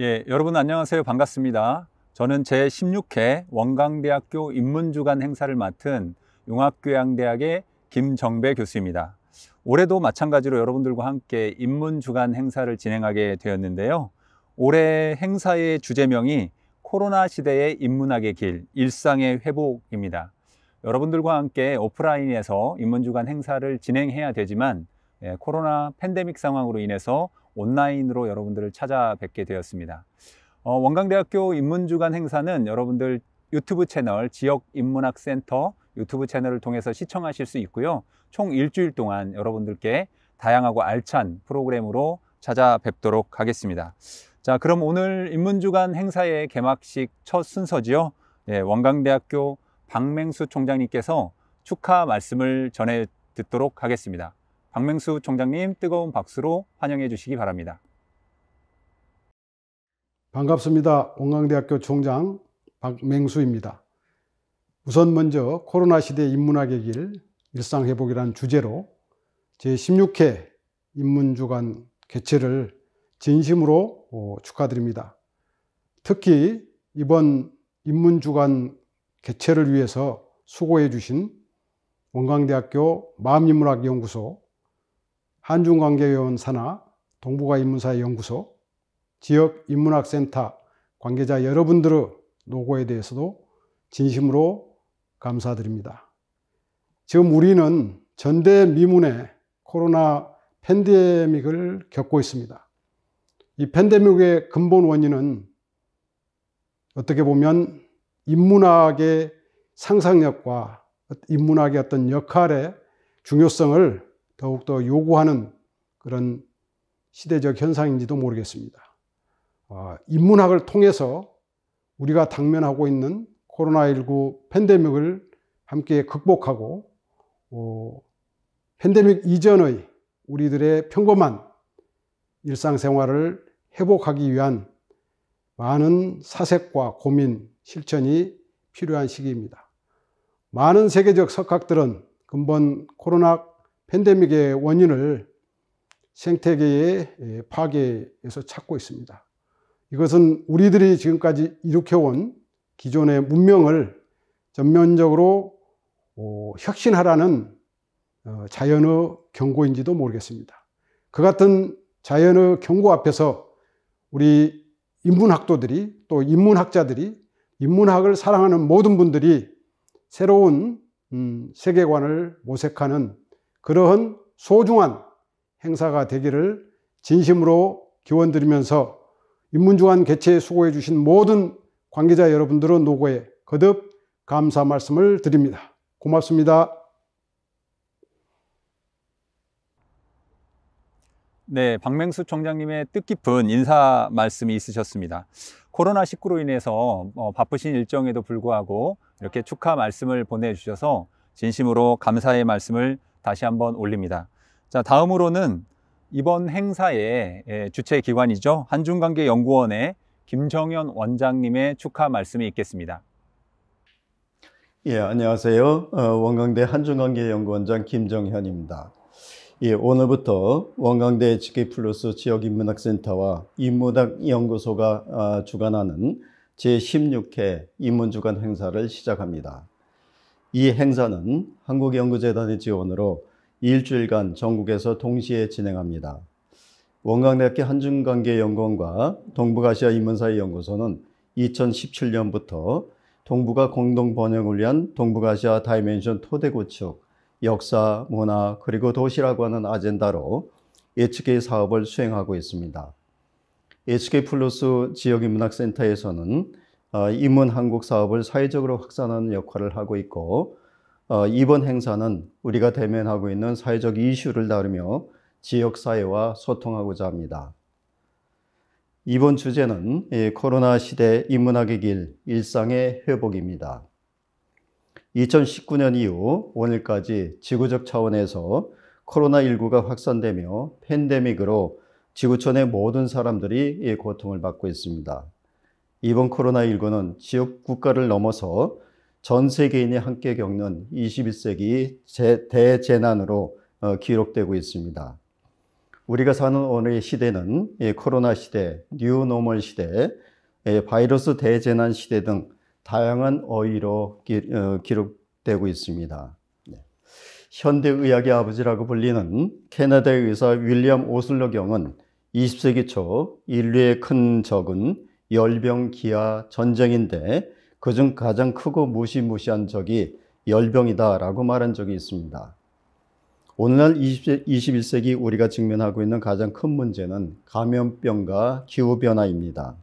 예, 여러분 안녕하세요. 반갑습니다. 저는 제16회 원광대학교 인문주간 행사를 맡은 융합교양대학의 김정배 교수입니다. 올해도 마찬가지로 여러분들과 함께 인문주간 행사를 진행하게 되었는데요. 올해 행사의 주제명이 코로나 시대의 인문학의 길, 일상의 회복입니다. 여러분들과 함께 오프라인에서 인문주간 행사를 진행해야 되지만 코로나 팬데믹 상황으로 인해서 온라인으로 여러분들을 찾아뵙게 되었습니다. 원광대학교 인문주간 행사는 여러분들 유튜브 채널 지역인문학센터 유튜브 채널을 통해서 시청하실 수 있고요. 총 일주일 동안 여러분들께 다양하고 알찬 프로그램으로 찾아뵙도록 하겠습니다. 자, 그럼 오늘 인문주간 행사의 개막식 첫 순서지요. 원광대학교 박맹수 총장님께서 축하 말씀을 전해 듣도록 하겠습니다. 박맹수 총장님, 뜨거운 박수로 환영해 주시기 바랍니다. 반갑습니다. 원광대학교 총장 박맹수입니다. 우선 먼저 코로나 시대 인문학의 길, 일상회복이라는 주제로 제16회 인문주간 개최를 진심으로 축하드립니다. 특히 이번 인문주간 개최를 위해서 수고해 주신 원광대학교 마음인문학연구소, 한중관계위원 산하, 동북아인문사연구소, 지역인문학센터 관계자 여러분들의 노고에 대해서도 진심으로 감사드립니다. 지금 우리는 전대미문의 코로나 팬데믹을 겪고 있습니다. 이 팬데믹의 근본 원인은 어떻게 보면 인문학의 상상력과 인문학의 어떤 역할의 중요성을 더욱더 요구하는 그런 시대적 현상인지도 모르겠습니다. 인문학을 통해서 우리가 당면하고 있는 코로나19 팬데믹을 함께 극복하고 팬데믹 이전의 우리들의 평범한 일상생활을 회복하기 위한 많은 사색과 고민, 실천이 필요한 시기입니다. 많은 세계적 석학들은 근본 코로나 팬데믹의 원인을 생태계의 파괴에서 찾고 있습니다. 이것은 우리들이 지금까지 일으켜온 기존의 문명을 전면적으로 혁신하라는 자연의 경고인지도 모르겠습니다. 그 같은 자연의 경고 앞에서 우리 인문학도들이 또 인문학자들이 인문학을 사랑하는 모든 분들이 새로운 세계관을 모색하는 그러한 소중한 행사가 되기를 진심으로 기원드리면서 인문주간 개최에 수고해 주신 모든 관계자 여러분들의 노고에 거듭 감사 말씀을 드립니다. 고맙습니다. 네, 박맹수 총장님의 뜻깊은 인사 말씀이 있으셨습니다. 코로나19로 인해서 바쁘신 일정에도 불구하고 이렇게 축하 말씀을 보내주셔서 진심으로 감사의 말씀을 다시 한번 올립니다. 자, 다음으로는 이번 행사의 주최 기관이죠. 한중관계연구원의 김정현 원장님의 축하 말씀이 있겠습니다. 예, 안녕하세요. 원광대 한중관계연구원장 김정현입니다. 예, 오늘부터 원광대 HK+ 지역인문학센터와 인문학연구소가 주관하는 제16회 인문주간 행사를 시작합니다. 이 행사는 한국연구재단의 지원으로 일주일간 전국에서 동시에 진행합니다. 원광대학교 한중관계연구원과 동북아시아 인문사회연구소는 2017년부터 동북아 공동 번영을 위한 동북아시아 다이멘션 토대 구축, 역사, 문화, 그리고 도시라고 하는 아젠다로 HK 사업을 수행하고 있습니다. HK+ 지역인문학센터에서는 인문한국 사업을 사회적으로 확산하는 역할을 하고 있고, 이번 행사는 우리가 대면하고 있는 사회적 이슈를 다루며 지역사회와 소통하고자 합니다. 이번 주제는 코로나 시대 인문학의 길, 일상의 회복입니다. 2019년 이후 오늘까지 지구적 차원에서 코로나19가 확산되며 팬데믹으로 지구촌의 모든 사람들이 고통을 받고 있습니다. 이번 코로나19는 지역 국가를 넘어서 전 세계인이 함께 겪는 21세기 대재난으로 기록되고 있습니다. 우리가 사는 오늘의 시대는 코로나 시대, 뉴노멀 시대, 바이러스 대재난 시대 등 다양한 어휘로 기록되고 있습니다. 현대의학의 아버지라고 불리는 캐나다의 의사 윌리엄 오슬러 경은 20세기 초 인류의 큰 적은 열병, 기아, 전쟁인데 그중 가장 크고 무시무시한 적이 열병이다라고 말한 적이 있습니다. 오늘날 21세기 우리가 직면하고 있는 가장 큰 문제는 감염병과 기후변화입니다.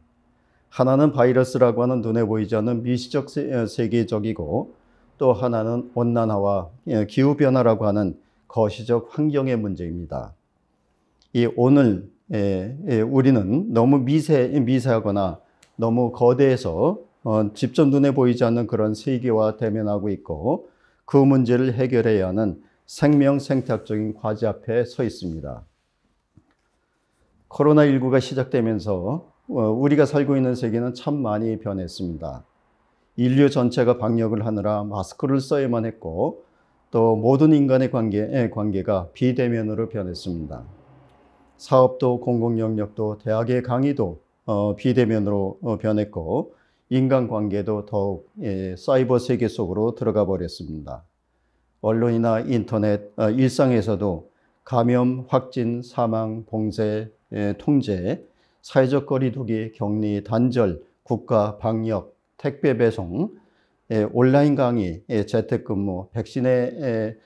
하나는 바이러스라고 하는 눈에 보이지 않는 미시적 세계적이고 또 하나는 온난화와 기후변화라고 하는 거시적 환경의 문제입니다. 오늘 우리는 너무 미세하거나 너무 거대해서 직접 눈에 보이지 않는 그런 세계와 대면하고 있고 그 문제를 해결해야 하는 생명생태학적인 과제 앞에 서 있습니다. 코로나19가 시작되면서 우리가 살고 있는 세계는 참 많이 변했습니다. 인류 전체가 방역을 하느라 마스크를 써야만 했고 또 모든 인간의 관계가 비대면으로 변했습니다. 사업도 공공영역도 대학의 강의도 비대면으로 변했고 인간관계도 더욱 사이버 세계 속으로 들어가 버렸습니다. 언론이나 인터넷, 일상에서도 감염, 확진, 사망, 봉쇄, 통제, 사회적 거리두기, 격리, 단절, 국가 방역, 택배 배송, 온라인 강의, 재택근무, 백신의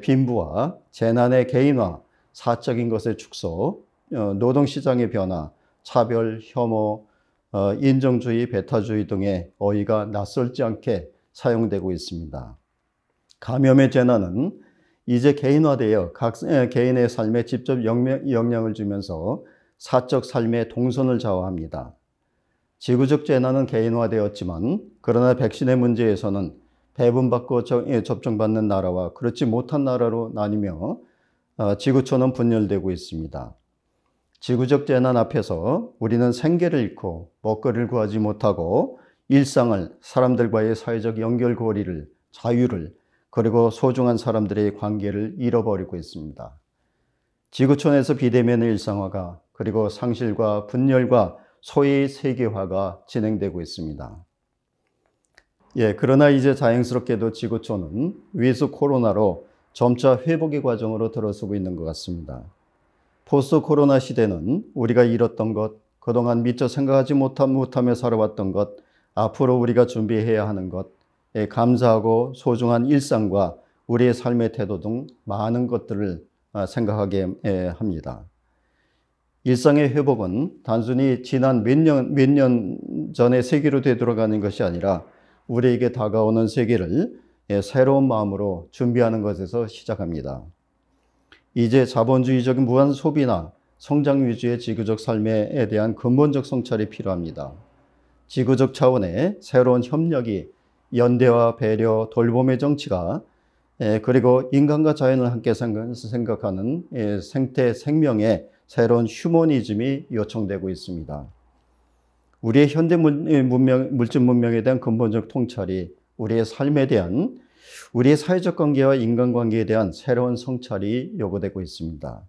빈부화, 재난의 개인화, 사적인 것의 축소, 노동시장의 변화, 차별, 혐오, 인정주의, 배타주의 등의 어휘가 낯설지 않게 사용되고 있습니다. 감염의 재난은 이제 개인화되어 각 개인의 삶에 직접 영향을 주면서 사적 삶의 동선을 좌우합니다. 지구적 재난은 개인화되었지만 그러나 백신의 문제에서는 배분받고 접종받는 나라와 그렇지 못한 나라로 나뉘며 지구촌은 분열되고 있습니다. 지구적 재난 앞에서 우리는 생계를 잃고 먹거리를 구하지 못하고 일상을, 사람들과의 사회적 연결고리를, 자유를, 그리고 소중한 사람들의 관계를 잃어버리고 있습니다. 지구촌에서 비대면의 일상화가 그리고 상실과 분열과 소외의 세계화가 진행되고 있습니다. 그러나 이제 자연스럽게도 지구촌은 위수 코로나로 점차 회복의 과정으로 들어서고 있는 것 같습니다. 포스트 코로나 시대는 우리가 잃었던 것, 그동안 미처 생각하지 못하며 살아왔던 것, 앞으로 우리가 준비해야 하는 것, 감사하고 소중한 일상과 우리의 삶의 태도 등 많은 것들을 생각하게 합니다. 일상의 회복은 단순히 지난 몇 년 전의 세계로 되돌아가는 것이 아니라 우리에게 다가오는 세계를 새로운 마음으로 준비하는 것에서 시작합니다. 이제 자본주의적인 무한 소비나 성장 위주의 지구적 삶에 대한 근본적 성찰이 필요합니다. 지구적 차원의 새로운 협력이 연대와 배려, 돌봄의 정치가 그리고 인간과 자연을 함께 생각하는 생태 생명의 새로운 휴머니즘이 요청되고 있습니다. 우리의 현대 물질 문명에 대한 근본적 통찰이 우리의 삶에 대한, 우리의 사회적 관계와 인간관계에 대한 새로운 성찰이 요구되고 있습니다.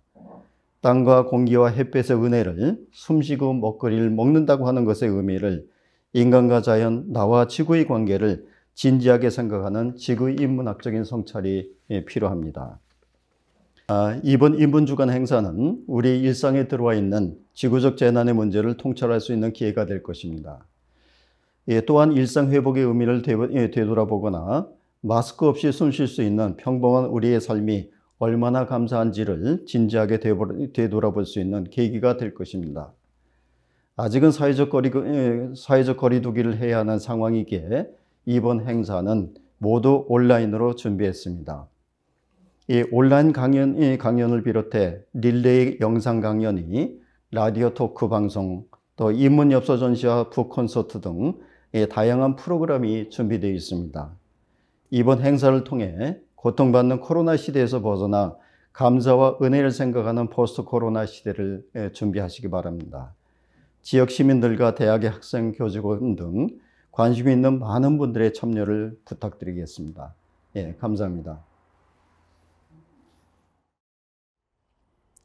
땅과 공기와 햇볕의 은혜를, 숨쉬고 먹거리를 먹는다고 하는 것의 의미를, 인간과 자연, 나와 지구의 관계를 진지하게 생각하는 지구 인문학적인 성찰이 필요합니다. 이번 인문주간 행사는 우리 일상에 들어와 있는 지구적 재난의 문제를 통찰할 수 있는 기회가 될 것입니다. 또한 일상 회복의 의미를 되돌아보거나 마스크 없이 숨 쉴 수 있는 평범한 우리의 삶이 얼마나 감사한지를 진지하게 되돌아볼 수 있는 계기가 될 것입니다. 아직은 사회적 거리두기를 해야 하는 상황이기에 이번 행사는 모두 온라인으로 준비했습니다. 이 온라인 강연을 비롯해 릴레이 영상 강연이 라디오 토크 방송, 또 인문엽서 전시와 북콘서트 등 다양한 프로그램이 준비되어 있습니다. 이번 행사를 통해 고통받는 코로나 시대에서 벗어나 감사와 은혜를 생각하는 포스트 코로나 시대를 준비하시기 바랍니다. 지역 시민들과 대학의 학생, 교직원 등 관심 있는 많은 분들의 참여를 부탁드리겠습니다. 감사합니다.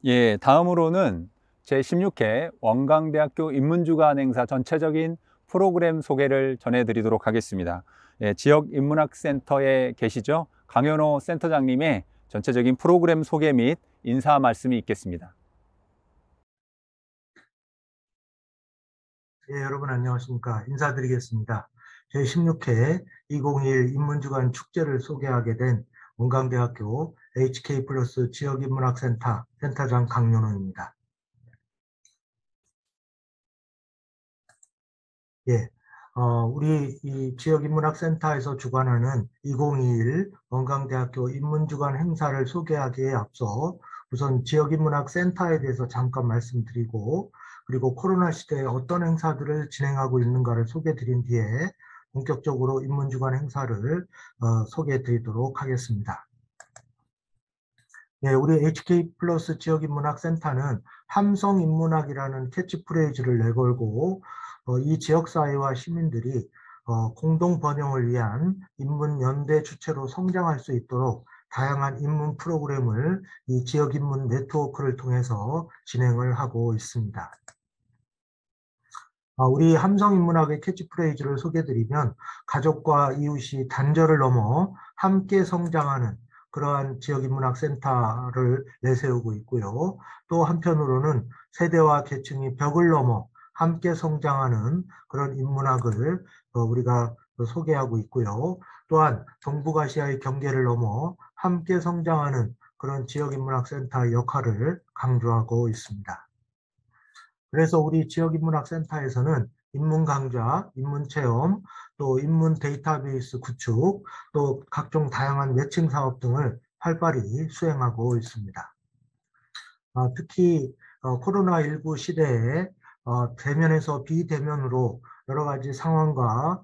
예, 다음으로는 제16회 원광대학교 인문주간 행사 전체적인 프로그램 소개를 전해드리도록 하겠습니다. 예, 지역인문학센터에 계시죠? 강현호 센터장님의 전체적인 프로그램 소개 및 인사 말씀이 있겠습니다. 예, 여러분 안녕하십니까. 인사드리겠습니다. 제16회 2021 인문주간 축제를 소개하게 된 원광대학교 HK 플러스 지역인문학센터 센터장 강연호입니다. 예, 우리 이 지역인문학센터에서 주관하는 2021 원광대학교 인문주간 행사를 소개하기에 앞서 우선 지역인문학센터에 대해서 잠깐 말씀드리고, 그리고 코로나 시대에 어떤 행사들을 진행하고 있는가를 소개드린 뒤에 본격적으로 인문주간 행사를 소개드리도록 하겠습니다. 네, 우리 HK 플러스 지역인문학센터는 함성인문학이라는 캐치프레이즈를 내걸고 이 지역사회와 시민들이 공동 번영을 위한 인문연대 주체로 성장할 수 있도록 다양한 인문 프로그램을 이 지역인문 네트워크를 통해서 진행을 하고 있습니다. 우리 함성인문학의 캐치프레이즈를 소개드리면 가족과 이웃이 단절을 넘어 함께 성장하는 그러한 지역인문학센터를 내세우고 있고요. 또 한편으로는 세대와 계층이 벽을 넘어 함께 성장하는 그런 인문학을 우리가 소개하고 있고요. 또한 동북아시아의 경계를 넘어 함께 성장하는 그런 지역인문학센터의 역할을 강조하고 있습니다. 그래서 우리 지역인문학센터에서는 인문 강좌, 인문 체험, 또 인문 데이터베이스 구축, 또 각종 다양한 매칭 사업 등을 활발히 수행하고 있습니다. 특히 코로나19 시대에 대면에서 비대면으로 여러 가지 상황과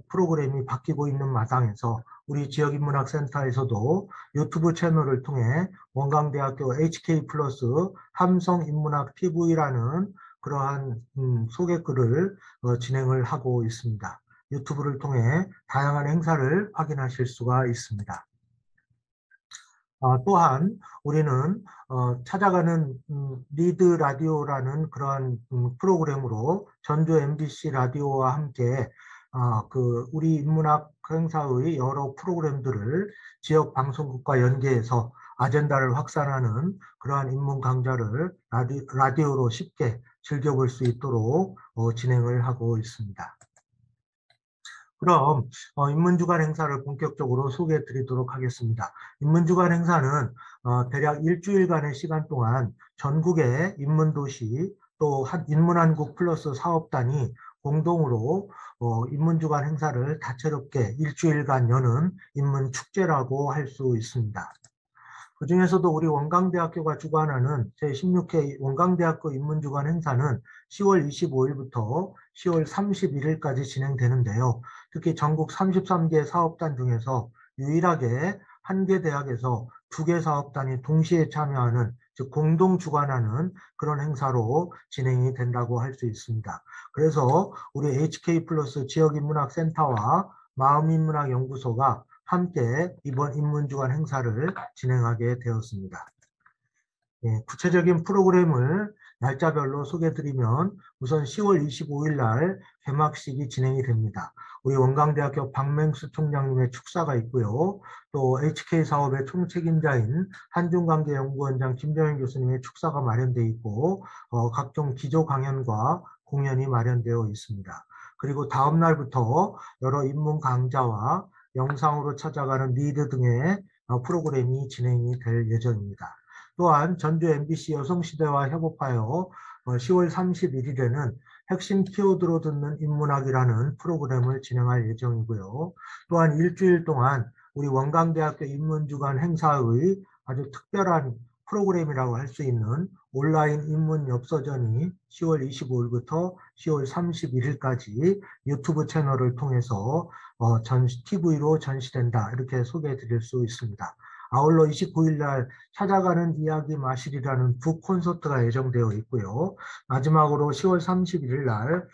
프로그램이 바뀌고 있는 마당에서 우리 지역인문학센터에서도 유튜브 채널을 통해 원광대학교 HK 플러스 함성인문학 TV라는 그러한 소개글을 진행을 하고 있습니다. 유튜브를 통해 다양한 행사를 확인하실 수가 있습니다. 또한 우리는 찾아가는 리드 라디오라는 그러한 프로그램으로 전주 MBC 라디오와 함께 우리 인문학 행사의 여러 프로그램들을 지역 방송국과 연계해서 아젠다를 확산하는 그러한 인문 강좌를 라디오로 쉽게 즐겨볼 수 있도록 진행을 하고 있습니다. 그럼 인문주간 행사를 본격적으로 소개해 드리도록 하겠습니다. 인문주간 행사는 대략 일주일간의 시간 동안 전국의 인문도시 또 인문한국 플러스 사업단이 공동으로 인문주간 행사를 다채롭게 일주일간 여는 인문축제라고 할 수 있습니다. 그 중에서도 우리 원광대학교가 주관하는 제16회 원광대학교 인문주간 행사는 10월 25일부터 10월 31일까지 진행되는데요. 특히 전국 33개 사업단 중에서 유일하게 한 개 대학에서 2개 사업단이 동시에 참여하는, 즉 공동 주관하는 그런 행사로 진행이 된다고 할 수 있습니다. 그래서 우리 HK 플러스 지역인문학센터와 마음인문학연구소가 함께 이번 인문주간 행사를 진행하게 되었습니다. 구체적인 프로그램을 날짜별로 소개해드리면 우선 10월 25일 날 개막식이 진행이 됩니다. 우리 원광대학교 박맹수 총장님의 축사가 있고요. 또 HK 사업의 총책임자인 한중관계연구원장 김정현 교수님의 축사가 마련되어 있고 각종 기조 강연과 공연이 마련되어 있습니다. 그리고 다음 날부터 여러 인문 강좌와 영상으로 찾아가는 리드 등의 프로그램이 진행이 될 예정입니다. 또한 전주 MBC 여성시대와 협업하여 10월 31일에는 핵심 키워드로 듣는 인문학이라는 프로그램을 진행할 예정이고요. 또한 일주일 동안 우리 원광대학교 인문주간 행사의 아주 특별한 프로그램이라고 할 수 있는 온라인 인문 엽서전이 10월 25일부터 10월 31일까지 유튜브 채널을 통해서 TV로 전시된다, 이렇게 소개해 드릴 수 있습니다. 아울러 29일 날 찾아가는 이야기 마실이라는 북 콘서트가 예정되어 있고요. 마지막으로 10월 31일 날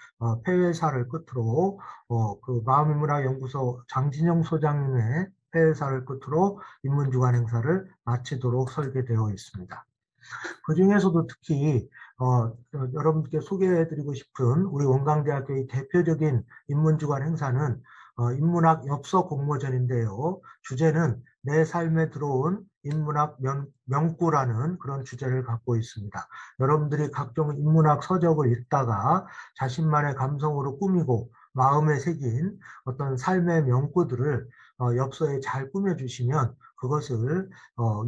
폐회사를 끝으로 마음인문학연구소 장진영 소장님의 폐회사를 끝으로 인문주간 행사를 마치도록 설계되어 있습니다. 그 중에서도 특히 여러분께 소개해드리고 싶은 우리 원광대학교의 대표적인 인문주간 행사는 인문학 엽서 공모전인데요. 주제는 내 삶에 들어온 인문학 명구라는 그런 주제를 갖고 있습니다. 여러분들이 각종 인문학 서적을 읽다가 자신만의 감성으로 꾸미고 마음에 새긴 어떤 삶의 명구들을 엽서에 잘 꾸며주시면 그것을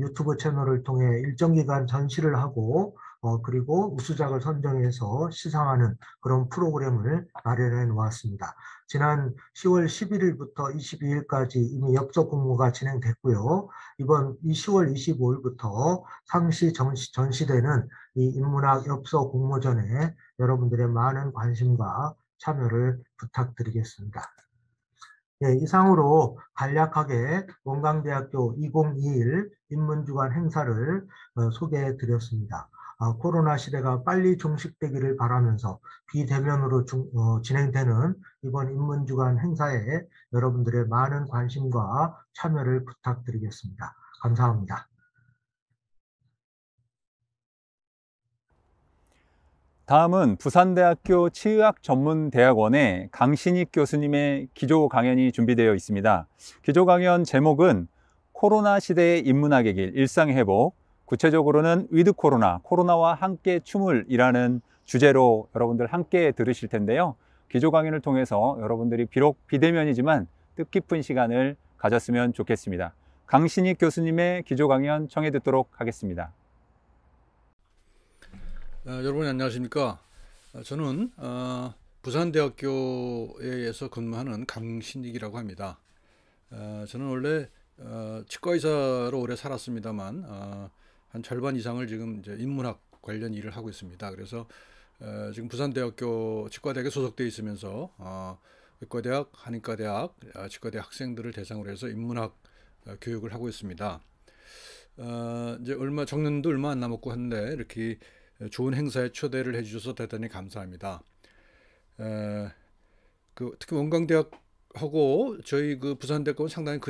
유튜브 채널을 통해 일정 기간 전시를 하고 그리고 우수작을 선정해서 시상하는 그런 프로그램을 마련해 놓았습니다. 지난 10월 11일부터 22일까지 이미 엽서 공모가 진행됐고요. 이번 10월 25일부터 상시 전시되는 이 인문학 엽서 공모전에 여러분들의 많은 관심과 참여를 부탁드리겠습니다. 네, 이상으로 간략하게 원광대학교 2021 인문주간 행사를 소개해 드렸습니다. 코로나 시대가 빨리 종식되기를 바라면서 비대면으로 진행되는 이번 인문주간 행사에 여러분들의 많은 관심과 참여를 부탁드리겠습니다. 감사합니다. 다음은 부산대학교 치의학전문대학원의 강신익 교수님의 기조 강연이 준비되어 있습니다. 기조 강연 제목은 코로나 시대의 인문학의 길, 일상회복, 구체적으로는 위드 코로나, 코로나와 함께 춤을이라는 주제로 여러분들 함께 들으실 텐데요. 기조 강연을 통해서 여러분들이 비록 비대면이지만 뜻깊은 시간을 가졌으면 좋겠습니다. 강신익 교수님의 기조 강연 청해 듣도록 하겠습니다. 여러분 안녕하십니까? 저는 부산대학교에서 근무하는 강신익이라고 합니다. 저는 원래 치과 의사로 오래 살았습니다만 한 절반 이상을 지금 이제 인문학 관련 일을 하고 있습니다. 그래서 지금 부산대학교 치과대학에 소속되어 있으면서 의과대학, 한의과대학, 치과대학 학생들을 대상으로 해서 인문학 교육을 하고 있습니다. 이제 정년도 얼마 안 남았고 한데 이렇게 좋은 행사에 초대를 해주셔서 대단히 감사합니다. 특히 원광대학하고 저희 그 부산대학은 상당히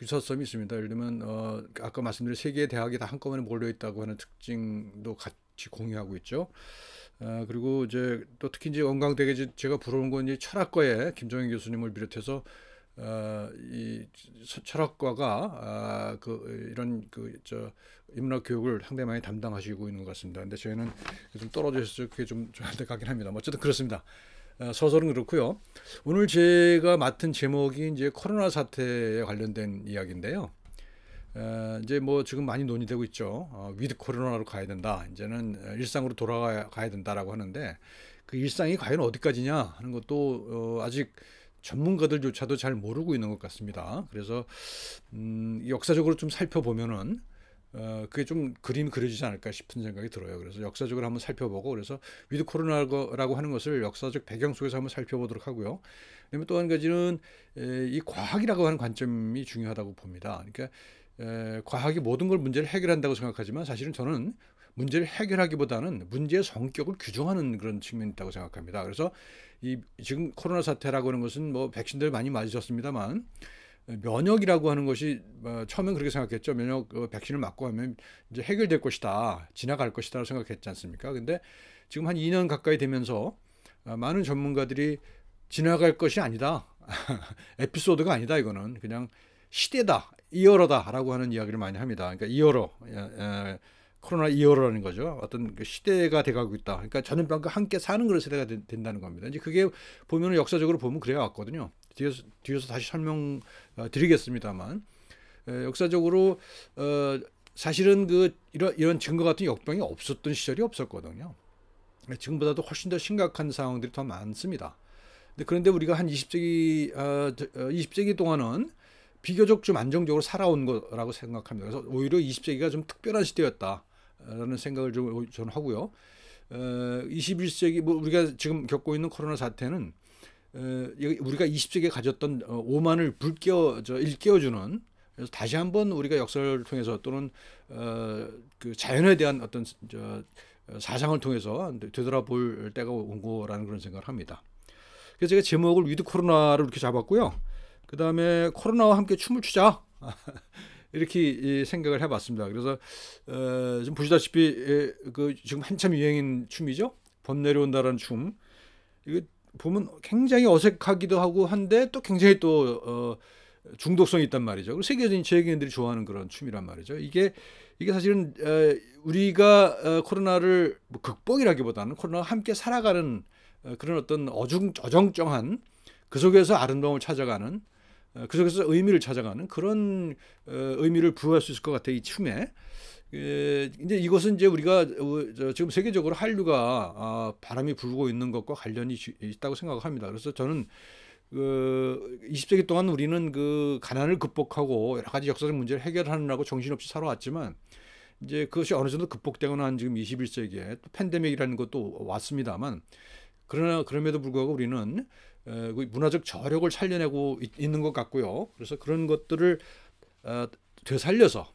유사점이 있습니다. 예를 들면 아까 말씀드린 세 개의 대학이 다 한꺼번에 몰려 있다고 하는 특징도 같이 공유하고 있죠. 그리고 이제 또 특히 이제 원광대학에 제가 부러운 건 이제 철학과에 김정인 교수님을 비롯해서 이 철학과가 이런 인문학 교육을 상당히 많이 담당하시고 있는 것 같습니다. 근데 저희는 좀 떨어져 있어서 그게 좀 안타깝긴 합니다. 어쨌든 그렇습니다. 서설은 그렇고요. 오늘 제가 맡은 제목이 이제 코로나 사태에 관련된 이야기인데요. 이제 뭐 지금 많이 논의되고 있죠. 위드 코로나로 가야 된다. 이제는 일상으로 돌아가야 된다라고 하는데 그 일상이 과연 어디까지냐 하는 것도 아직 전문가들조차도 잘 모르고 있는 것 같습니다. 그래서 역사적으로 좀 살펴보면은 그게 좀 그림이 그려지지 않을까 싶은 생각이 들어요. 그래서 역사적으로 한번 살펴보고 그래서 위드 코로나라고 하는 것을 역사적 배경 속에서 한번 살펴보도록 하고요. 그다음에 또 한 가지는 이 과학이라고 하는 관점이 중요하다고 봅니다. 그러니까 과학이 모든 걸 문제를 해결한다고 생각하지만 사실은 저는 문제를 해결하기보다는 문제의 성격을 규정하는 그런 측면이 있다고 생각합니다. 그래서 지금 코로나 사태라고 하는 것은 뭐 백신들 많이 맞으셨습니다만 면역이라고 하는 것이 처음엔 그렇게 생각했죠. 백신을 맞고 하면 이제 해결될 것이다, 지나갈 것이다라고 생각했지 않습니까? 근데 지금 한 2년 가까이 되면서 많은 전문가들이 지나갈 것이 아니다, 에피소드가 아니다, 이거는 그냥 시대다, 이어러다라고 하는 이야기를 많이 합니다. 그러니까 이어러, 코로나 이어러라는 거죠. 어떤 시대가 돼가고 있다. 그러니까 전염병과 함께 사는 그런 세대가 된다는 겁니다. 이제 그게 보면 역사적으로 보면 그래 왔거든요. 뒤에서 다시 설명드리겠습니다만 역사적으로 사실은 이런 증거 같은 역병이 없었던 시절이 없었거든요. 지금보다도 훨씬 더 심각한 상황들이 더 많습니다. 그런데 우리가 한 20세기 동안은 비교적 좀 안정적으로 살아온 거라고 생각합니다. 그래서 오히려 20세기가 좀 특별한 시대였다라는 생각을 저는 하고요. 21세기 우리가 지금 겪고 있는 코로나 사태는 우리가 20세기에 가졌던 오만을 일깨워주는, 그래서 다시 한번 우리가 역사를 통해서 또는 그 자연에 대한 어떤 사상을 통해서 되돌아볼 때가 온 거라는 그런 생각을 합니다. 그래서 제가 제목을 위드 코로나를 이렇게 잡았고요. 그 다음에 코로나와 함께 춤을 추자 이렇게 생각을 해봤습니다. 그래서 지금 보시다시피 그 지금 한참 유행인 춤이죠. 봄 내려온다라는 춤. 이거 보면 굉장히 어색하기도 하고 한데 또 굉장히 또 중독성이 있단 말이죠. 그리고 세계인들이 좋아하는 그런 춤이란 말이죠. 이게 사실은 우리가 코로나를 뭐 극복이라기보다는 코로나와 함께 살아가는 그런 어떤 어정쩡한 그 속에서 아름다움을 찾아가는 그 속에서 의미를 찾아가는 그런 의미를 부여할 수 있을 것 같아요. 이 춤에. 이제 이것은 이제 우리가 지금 세계적으로 한류가 바람이 불고 있는 것과 관련이 있다고 생각합니다. 그래서 저는 20세기 동안 우리는 그 가난을 극복하고 여러 가지 역사적 문제를 해결하느라고 정신없이 살아왔지만 이제 그것이 어느 정도 극복되고 난 지금 21세기에 또 팬데믹이라는 것도 왔습니다만 그럼에도 불구하고 우리는 문화적 저력을 살려내고 있는 것 같고요. 그래서 그런 것들을 되살려서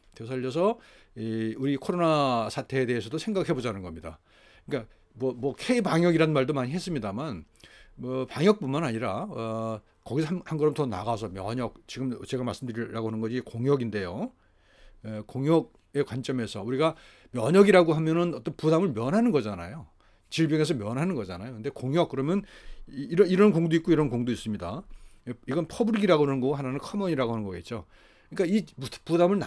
우리 코로나 사태에 대해서도 생각해 보자는 겁니다. 그러니까 뭐 K 방역이라는 말도 많이 했습니다만 뭐 방역뿐만 아니라 거기서 한 걸음 더 나가서 면역, 지금 제가 말씀드리려고 하는 것이 공역인데요. 공역의 관점에서 우리가 면역이라고 하면은 어떤 부담을 면하는 거잖아요. 질병에서 면하는 거잖아요. 근데 공역 그러면 이런 공도 있고 이런 공도 있습니다. 이건 퍼블릭이라고 하는 거고 하나는 커먼이라고 하는 거겠죠. 그러니까 이 부담을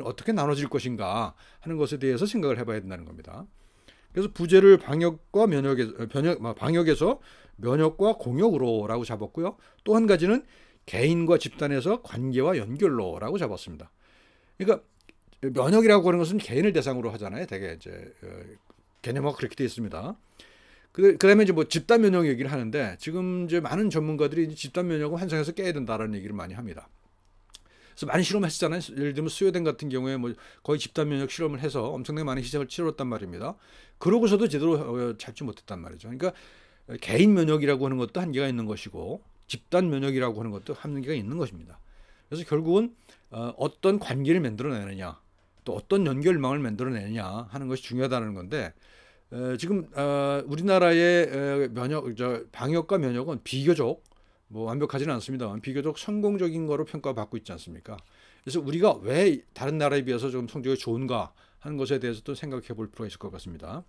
어떻게 나눠질 것인가 하는 것에 대해서 생각을 해봐야 된다는 겁니다. 그래서 부제를 방역에서 면역과 공역으로라고 잡았고요. 또 한 가지는 개인과 집단에서 관계와 연결로라고 잡았습니다. 그러니까 면역이라고 하는 것은 개인을 대상으로 하잖아요. 되게 이제 개념화가 그렇게 되어 있습니다. 그다음에 이제 뭐 집단 면역 얘기를 하는데 지금 이제 많은 전문가들이 집단 면역을 환상에서 깨야 된다라는 얘기를 많이 합니다. 그래서 많이 실험했잖아요. 예를 들면 스웨덴 같은 경우에 뭐 거의 집단 면역 실험을 해서 엄청나게 많은 희생을 치렀단 말입니다. 그러고서도 제대로 잡지 못했단 말이죠. 그러니까 개인 면역이라고 하는 것도 한계가 있는 것이고 집단 면역이라고 하는 것도 한계가 있는 것입니다. 그래서 결국은 어떤 관계를 만들어내느냐, 또 어떤 연결망을 만들어내느냐 하는 것이 중요하다는 건데 지금 우리나라의 방역과 면역은 비교적 뭐 완벽하지는 않습니다만 비교적 성공적인 거로 평가받고 있지 않습니까? 그래서 우리가 왜 다른 나라에 비해서 좀 성적이 좋은가 하는 것에 대해서도 생각해 볼 필요가 있을 것 같습니다.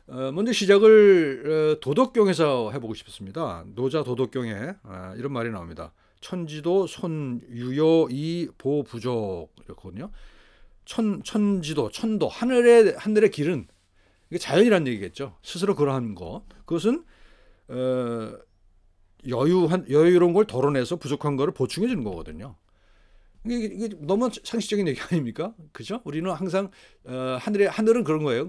먼저 시작을 도덕경에서 해보고 싶습니다. 노자 도덕경에 이런 말이 나옵니다. 천지도 손유여 이보 부족 이렇거든요. 천지도 천도 하늘의 길은 이게 자연이라는 얘기겠죠. 스스로 그러한 것 그것은 여유로운 걸 덜어내서 부족한 거를 보충해 주는 거거든요. 이게 너무 상식적인 얘기 아닙니까? 그죠? 우리는 항상 하늘은 그런 거예요.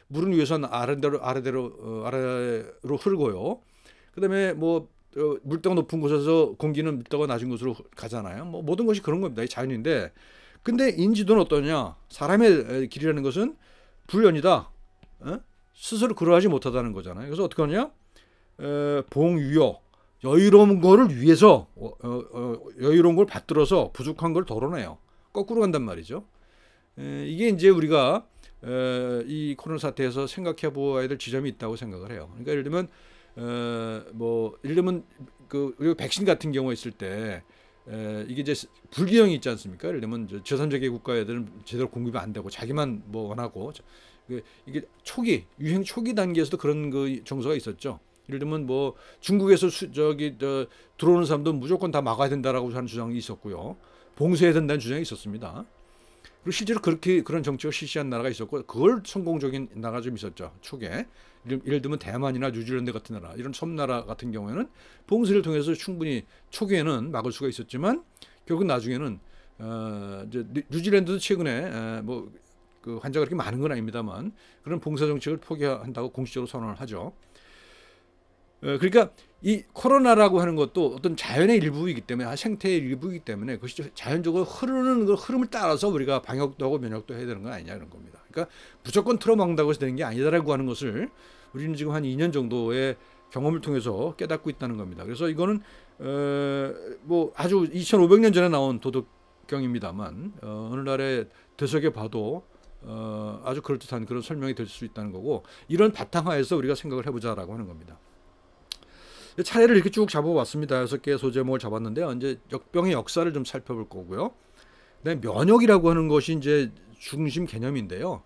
물은 위에서 아래로 흐르고요. 그다음에 뭐 물때가 높은 곳에서 공기는 물때가 낮은 곳으로 가잖아요. 뭐 모든 것이 그런 겁니다. 이 자연인데, 근데 인지도는 어떠냐? 사람의 길이라는 것은 불연이다. 스스로 그러하지 못하다는 거잖아요. 그래서 어떻게 하냐? 봉유여 여유로운 거를 위해서 여유로운 걸 받들어서 부족한 걸 덜어내요. 거꾸로 간단 말이죠. 이게 이제 우리가 이 코로나 사태에서 생각해 보아야 될 지점이 있다고 생각을 해요. 그러니까 예를 들면 그 우리가 백신 같은 경우에 있을 때 이게 이제 불균형이 있지 않습니까? 예를 들면 제3세계 국가애들은 제대로 공급이 안 되고 자기만 뭐 원하고 이게 유행 초기 단계에서도 그런 그 정서가 있었죠. 예를 들면 뭐 중국에서 들어오는 사람도 무조건 다 막아야 된다라고 하는 주장이 있었고요. 봉쇄해야 된다는 주장이 있었습니다. 그리고 실제로 그런 정책을 실시한 나라가 있었고 그걸 성공적인 나라가 좀 있었죠. 초기에. 예를 들면 대만이나 뉴질랜드 같은 나라, 이런 섬나라 같은 경우에는 봉쇄를 통해서 충분히 초기에는 막을 수가 있었지만 결국 나중에는 이제 뉴질랜드도 최근에 그 환자가 그렇게 많은 건 아닙니다만 그런 봉쇄 정책을 포기한다고 공식적으로 선언을 하죠. 그러니까 이 코로나라고 하는 것도 어떤 자연의 일부이기 때문에 생태의 일부이기 때문에 그것이 자연적으로 흐르는 그 흐름을 따라서 우리가 방역도 하고 면역도 해야 되는 건 아니냐는 겁니다. 그러니까 무조건 틀어막는다고 해서 되는 게 아니다라고 하는 것을 우리는 지금 한 2년 정도의 경험을 통해서 깨닫고 있다는 겁니다. 그래서 이거는 뭐 아주 2500년 전에 나온 도덕경입니다만 오늘날에 되새겨 봐도 아주 그럴듯한 그런 설명이 될 수 있다는 거고 이런 바탕하에서 우리가 생각을 해보자라고 하는 겁니다. 차례를 이렇게 쭉 잡아왔습니다. 6개의 소제목을 잡았는데요. 이제 역병의 역사를 좀 살펴볼 거고요. 그다음에 면역이라고 하는 것이 이제 중심 개념인데요.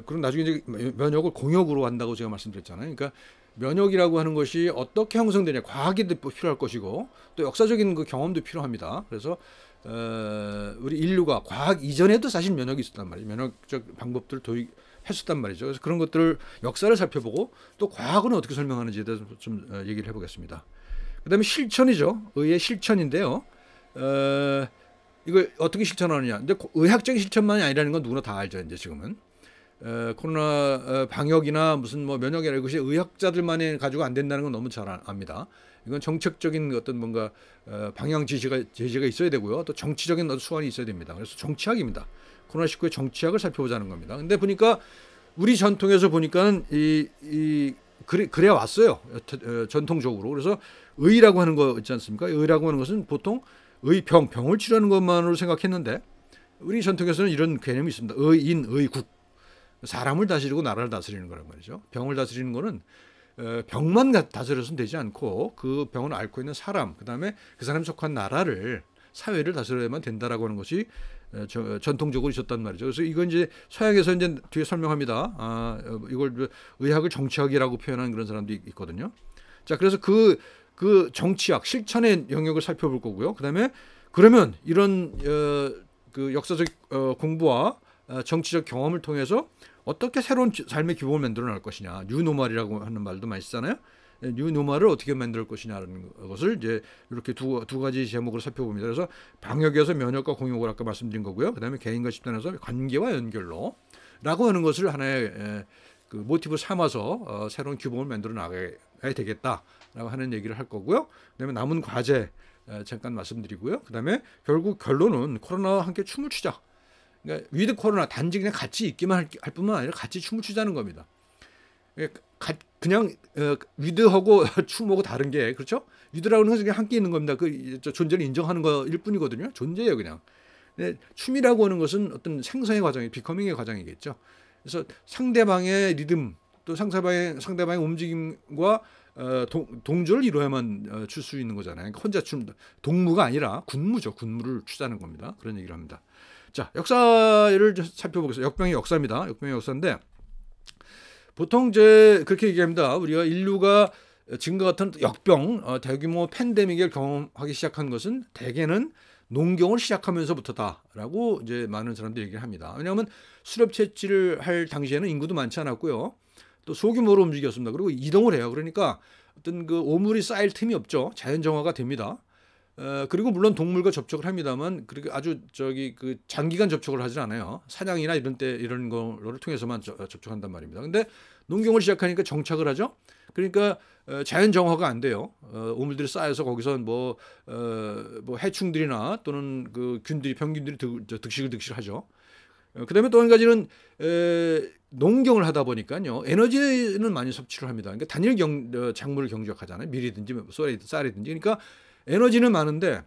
그럼 나중에 이제 면역을 공역으로 한다고 제가 말씀드렸잖아요. 그러니까 면역이라고 하는 것이 어떻게 형성되냐, 과학이 필요할 것이고 또 역사적인 그 경험도 필요합니다. 그래서 우리 인류가 과학 이전에도 사실 면역이 있었단 말이에요. 면역적 방법들을 도입했었단 말이죠. 그래서 그런 것들을 역사를 살펴보고 또 과학은 어떻게 설명하는지에 대해서 좀 얘기를 해보겠습니다. 그다음에 실천이죠. 의의 실천인데요. 이걸 어떻게 실천하느냐. 근데 의학적인 실천만이 아니라는 건 누구나 다 알죠. 이제 지금은. 코로나 방역이나 무슨 뭐 면역이나 이것이 의학자들만이 가지고 안 된다는 건 너무 잘 압니다. 이건 정책적인 어떤 뭔가 방향 제시가 있어야 되고요. 또 정치적인 어떤 수완이 있어야 됩니다. 그래서 정치학입니다. 코로나19의 정치학을 살펴보자는 겁니다. 근데 보니까 우리 전통에서 보니까 그래 왔어요. 전통적으로. 그래서 의라고 하는 거 있지 않습니까? 의라고 하는 것은 보통 병을 치료하는 것만으로 생각했는데 우리 전통에서는 이런 개념이 있습니다. 의인, 의국. 사람을 다스리고 나라를 다스리는 거란 말이죠. 병을 다스리는 거는 병만 다스려서는 되지 않고 그 병을 앓고 있는 사람, 그다음에 그 사람이 속한 나라를, 사회를 다스려야만 된다라고 하는 것이 전통적으로 있었단 말이죠. 그래서 이건 이제 서양에서 이제 뒤에 설명합니다. 이걸 의학을 정치학이라고 표현하는 그런 사람도 있거든요. 자, 그래서 그 정치학, 실천의 영역을 살펴볼 거고요. 그다음에 그러면 이런 그 역사적 공부와 정치적 경험을 통해서 어떻게 새로운 삶의 기본을 만들어 나갈 것이냐. 뉴노멀이라고 하는 말도 많이 쓰잖아요. 뉴노멀을 어떻게 만들 것이냐라는 것을 이제 이렇게 두 가지 제목으로 살펴봅니다. 그래서 방역에서 면역과 공역을 아까 말씀드린 거고요. 그다음에 개인과 집단에서 관계와 연결로 라고 하는 것을 하나의 그 모티브 삼아서 새로운 규범을 만들어 나가야 되겠다라고 하는 얘기를 할 거고요. 그다음에 남은 과제 잠깐 말씀드리고요. 그다음에 결국 결론은 코로나와 함께 춤을 추자. 그러니까 위드 코로나 단지 그냥 같이 있기만 할 뿐만 아니라 같이 춤을 추자는 겁니다. 그냥 위드하고 춤하고 다른 게 그렇죠? 위드라고 하는 것은 그냥 함께 있는 겁니다. 그 존재를 인정하는 거일 뿐이거든요. 존재예요, 그냥. 근데 춤이라고 하는 것은 어떤 생성의 과정이, 비커밍의 과정이겠죠. 그래서 상대방의 리듬 또 상대방의 움직임과 동조를 이루어야만 출 수 있는 거잖아요. 그러니까 혼자 동무가 아니라 군무죠. 군무를 추자는 겁니다. 그런 얘기를 합니다. 자, 역사를 살펴보겠습니다. 역병의 역사입니다. 역병의 역사인데 보통 이제 그렇게 얘기합니다. 우리가 인류가 지금과 같은 역병, 대규모 팬데믹을 경험하기 시작한 것은 대개는 농경을 시작하면서부터다라고 이제 많은 사람들이 얘기를 합니다. 왜냐하면 수렵 채취를 할 당시에는 인구도 많지 않았고요. 또 소규모로 움직였습니다. 그리고 이동을 해요. 그러니까 어떤 그 오물이 쌓일 틈이 없죠. 자연 정화가 됩니다. 그리고 물론 동물과 접촉을 합니다만 그렇게 아주 그 장기간 접촉을 하지 않아요. 사냥이나 이런 거를 통해서만 접촉한단 말입니다. 근데 농경을 시작하니까 정착을 하죠. 그러니까 자연 정화가 안 돼요. 오물들이 쌓여서 거기서 뭐 해충들이나 또는 그 병균들이 득식을 하죠. 그다음에 또 한 가지는 농경을 하다 보니까요 에너지는 많이 섭취를 합니다. 그러니까 단일 작물을 경작하잖아요. 밀이든지 쌀이든지. 그러니까 에너지는 많은데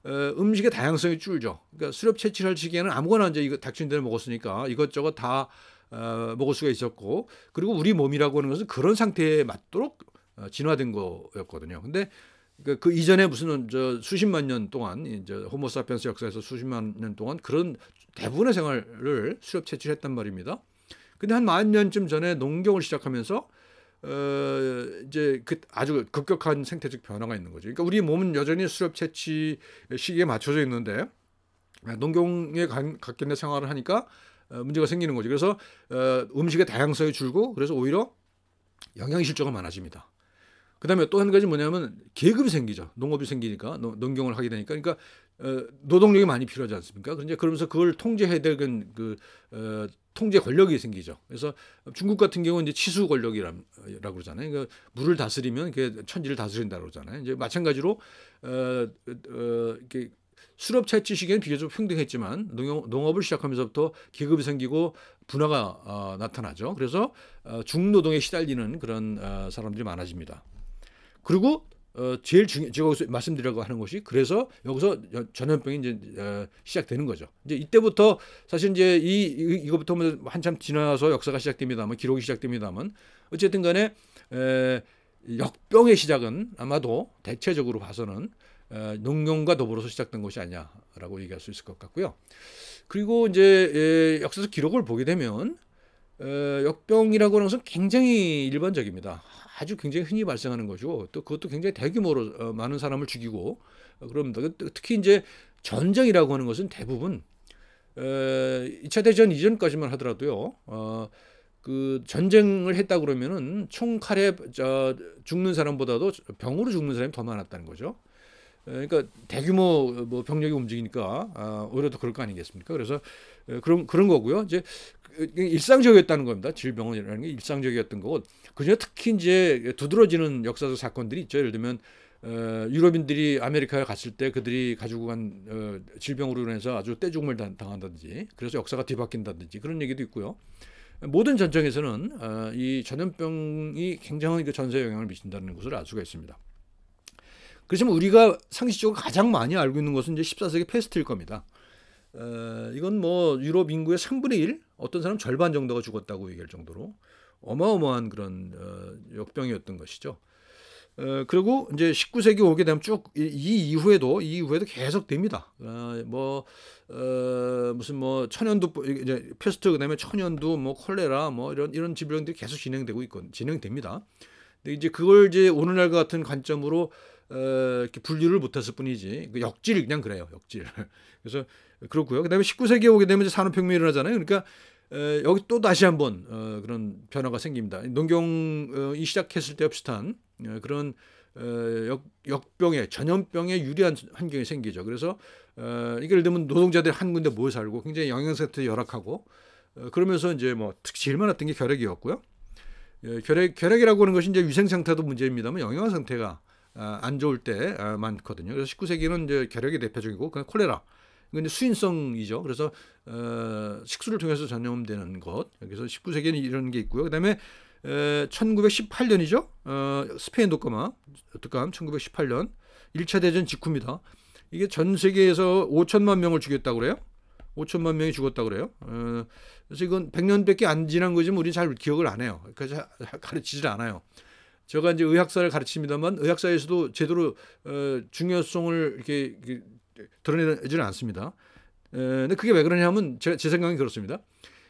음식의 다양성이 줄죠. 그러니까 수렵 채취를 할 시기에는 아무거나 이제 이거 닥친 대로 먹었으니까 이것저것 다 먹을 수가 있었고, 그리고 우리 몸이라고 하는 것은 그런 상태에 맞도록 진화된 거였거든요. 근데 그 이전에 무슨 수십만 년 동안 이제 호모사피엔스 역사에서 수십만 년 동안 그런 대부분의 생활을 수렵 채취를 했단 말입니다. 근데 한 10,000년쯤 전에 농경을 시작하면서 이제 아주 급격한 생태적 변화가 있는 거죠. 그러니까 우리 몸은 여전히 수렵 채취 시기에 맞춰져 있는데 농경에 갖게 된 생활을 하니까 문제가 생기는 거죠. 그래서 음식의 다양성이 줄고 그래서 오히려 영양 실조가 많아집니다. 그다음에 또 한 가지 뭐냐면 계급이 생기죠. 농업이 생기니까 농경을 하게 되니까 그러니까 노동력이 많이 필요하지 않습니까? 그러면서 그걸 통제해야 될 통제 권력이 생기죠. 그래서 중국 같은 경우는 이제 치수 권력이라고 그러잖아요. 그러니까 물을 다스리면 그게 천지를 다스린다고 그러잖아요. 이제 마찬가지로 이렇게 수렵 채취 시기에는 비교적 평등했지만 농업을 시작하면서부터 계급이 생기고 분화가 나타나죠. 그래서 중노동에 시달리는 그런 사람들이 많아집니다. 그리고 제가 여기서 말씀드리려고 하는 것이 그래서 여기서 전염병이 이제 시작되는 거죠. 이제 이때부터 사실 이제 이거부터 한참 지나서 역사가 시작됩니다만 기록이 시작됩니다만 어쨌든 간에 역병의 시작은 아마도 대체적으로 봐서는 농경과 더불어서 시작된 것이 아니냐라고 얘기할 수 있을 것 같고요. 그리고 이제 역사적 기록을 보게 되면 역병이라고 하는 것은 굉장히 일반적입니다. 아주 굉장히 흔히 발생하는 거죠. 또 그것도 굉장히 대규모로 많은 사람을 죽이고 그럽니다. 특히 이제 전쟁이라고 하는 것은 대부분 2차 대전 이전까지만 하더라도요. 그 전쟁을 했다 그러면은 총칼에 죽는 사람보다도 병으로 죽는 사람이 더 많았다는 거죠. 그러니까 대규모 뭐 병력이 움직이니까 오히려 더 그럴 거 아니겠습니까? 그래서 그런 거고요. 이제 일상적이었다는 겁니다. 질병이라는 게 일상적이었던 거고, 그중에 특히 이제 두드러지는 역사적 사건들이 있죠. 예를 들면 유럽인들이 아메리카에 갔을 때 그들이 가지고 간 질병으로 인해서 아주 떼죽음을 당한다든지, 그래서 역사가 뒤바뀐다든지 그런 얘기도 있고요. 모든 전쟁에서는 이 전염병이 굉장한 그 전세에 영향을 미친다는 것을 알 수가 있습니다. 그렇지만 우리가 상식적으로 가장 많이 알고 있는 것은 이제 14세기 패스트일 겁니다. 이건 뭐 유럽 인구의 3분의 1, 어떤 사람 절반 정도가 죽었다고 얘기할 정도로 어마어마한 그런 역병이었던 것이죠. 그리고 이제 19세기 오게 되면 쭉 이 이후에도 계속 됩니다. 무슨 뭐 천연두 이제 패스트, 그다음에 천연두, 뭐 콜레라, 뭐 이런 질병들이 계속 진행됩니다. 근데 이제 그걸 이제 오늘날과 같은 관점으로 이렇게 분류를 못했을 뿐이지, 역질 그냥 그래요, 역질. 그래서 그렇고요. 그다음에 19세기에 오게 되면 이제 산업혁명이 일어나잖아요. 그러니까 여기 또 다시 한번 그런 변화가 생깁니다. 농경이 시작했을 때와 비슷한 그런 역병의 전염병에 유리한 환경이 생기죠. 그래서 이게 예를 들면 노동자들이 한 군데 모여 살고 굉장히 영양상태 열악하고 그러면서 이제 뭐 특히 제일 많았던 게 결핵이었고요. 결핵이라고 하는 것이 이제 위생 상태도 문제입니다만 영양 상태가 안 좋을 때 많거든요. 그래서 19세기는 이제 결핵이 대표적이고 그냥 콜레라. 이건 이제 수인성이죠. 그래서 식수를 통해서 전염되는 것. 그래서 19세기에는 이런 게 있고요. 그다음에 1918년이죠. 스페인 독감 1918년 1차 대전 직후입니다. 이게 전 세계에서 5천만 명을 죽였다고 그래요. 5천만 명이 죽었다고 그래요. 그래서 이건 100년밖에 안 지난 거지만 우리 잘 기억을 안 해요. 그래서 가르치질 않아요. 제가 이제 의학사를 가르칩니다만 의학사에서도 제대로 중요성을 이렇게 드러내지는 않습니다. 근데 그게 왜 그러냐면 제 생각은 그렇습니다.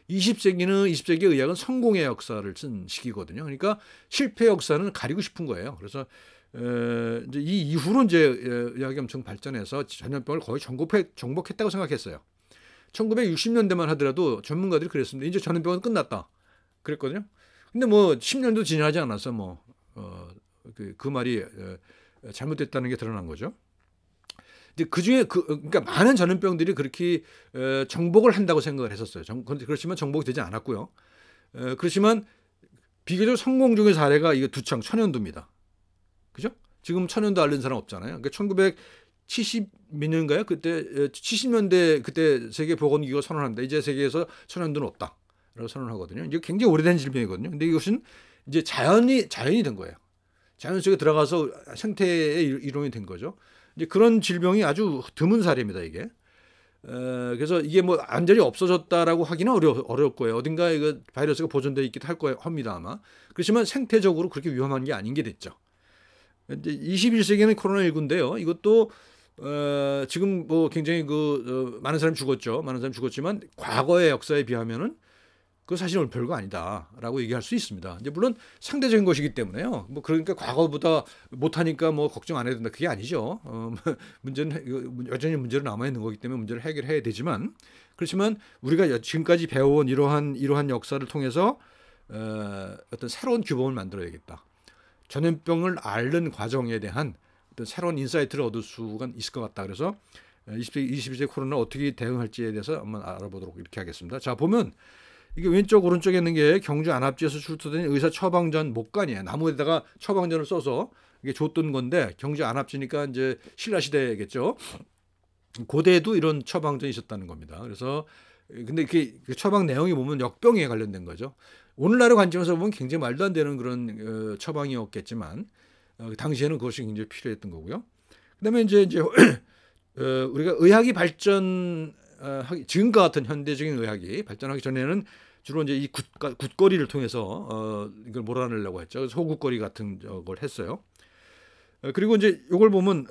20세기 의학은 성공의 역사를 쓴 시기거든요. 그러니까 실패 역사는 가리고 싶은 거예요. 그래서 이제 이 이후로 이제 의학이 엄청 발전해서 전염병을 거의 정복했다고 생각했어요. 1960년대만 하더라도 전문가들이 그랬습니다. 이제 전염병은 끝났다 그랬거든요. 근데 뭐 10년도 지나지 않아서 뭐 그 말이 잘못됐다는 게 드러난 거죠. 그 중에 그러니까 많은 전염병들이 그렇게 정복을 한다고 생각을 했었어요. 그렇지만 정복이 되지 않았고요. 그렇지만 비교적 성공적인 사례가 이게 두창 천연두입니다. 그죠? 지금 천연두 앓는 사람 없잖아요. 그러니까 1970 몇 년인가요? 그때 70년대 그때 세계 보건기구가 선언합니다. 이제 세계에서 천연두는 없다라고 선언하거든요. 이게 굉장히 오래된 질병이거든요. 근데 이것은 이제 자연이 된 거예요. 자연 속에 들어가서 생태의 이론이 된 거죠. 이제 그런 질병이 아주 드문 사례입니다, 이게. 그래서 이게 뭐 완전히 없어졌다라고 하기는 어려울 거예요. 어딘가 이거 바이러스가 보존되어 있기도 합니다, 아마. 그렇지만 생태적으로 그렇게 위험한 게 아닌 게 됐죠. 이제 21세기는 코로나19인데요. 이것도 지금 뭐 굉장히 많은 사람이 죽었죠. 많은 사람이 죽었지만 과거의 역사에 비하면은 그 사실은 별거 아니다라고 얘기할 수 있습니다. 이제 물론 상대적인 것이기 때문에요. 뭐 그러니까 과거보다 못하니까 뭐 걱정 안 해도 된다. 그게 아니죠. 문제는 여전히 문제로 남아 있는 거기 때문에 문제를 해결해야 되지만, 그렇지만 우리가 지금까지 배워온 이러한 역사를 통해서 어떤 새로운 규범을 만들어야겠다. 전염병을 앓는 과정에 대한 어떤 새로운 인사이트를 얻을 수가 있을 것 같다. 그래서 21세기 코로나 어떻게 대응할지에 대해서 한번 알아보도록 이렇게 하겠습니다. 자, 보면 이게 왼쪽 오른쪽에 있는 게 경주 안압지에서 출토된 의사 처방전 목간이에요. 나무에다가 처방전을 써서 이게 줬던 건데, 경주 안압지니까 이제 신라 시대겠죠. 고대에도 이런 처방전이 있었다는 겁니다. 그래서 근데 그 처방 내용이 보면 역병에 관련된 거죠. 오늘날의 관점에서 보면 굉장히 말도 안 되는 그런 처방이었겠지만 당시에는 그것이 굉장히 필요했던 거고요. 그다음에 이제 우리가 의학이 지금과 같은 현대적인 의학이 발전하기 전에는 주로 이제 이 굿거리를 통해서 이걸 몰아내려고 했죠. 소굿거리 같은 걸 했어요. 그리고 이제 이걸 보면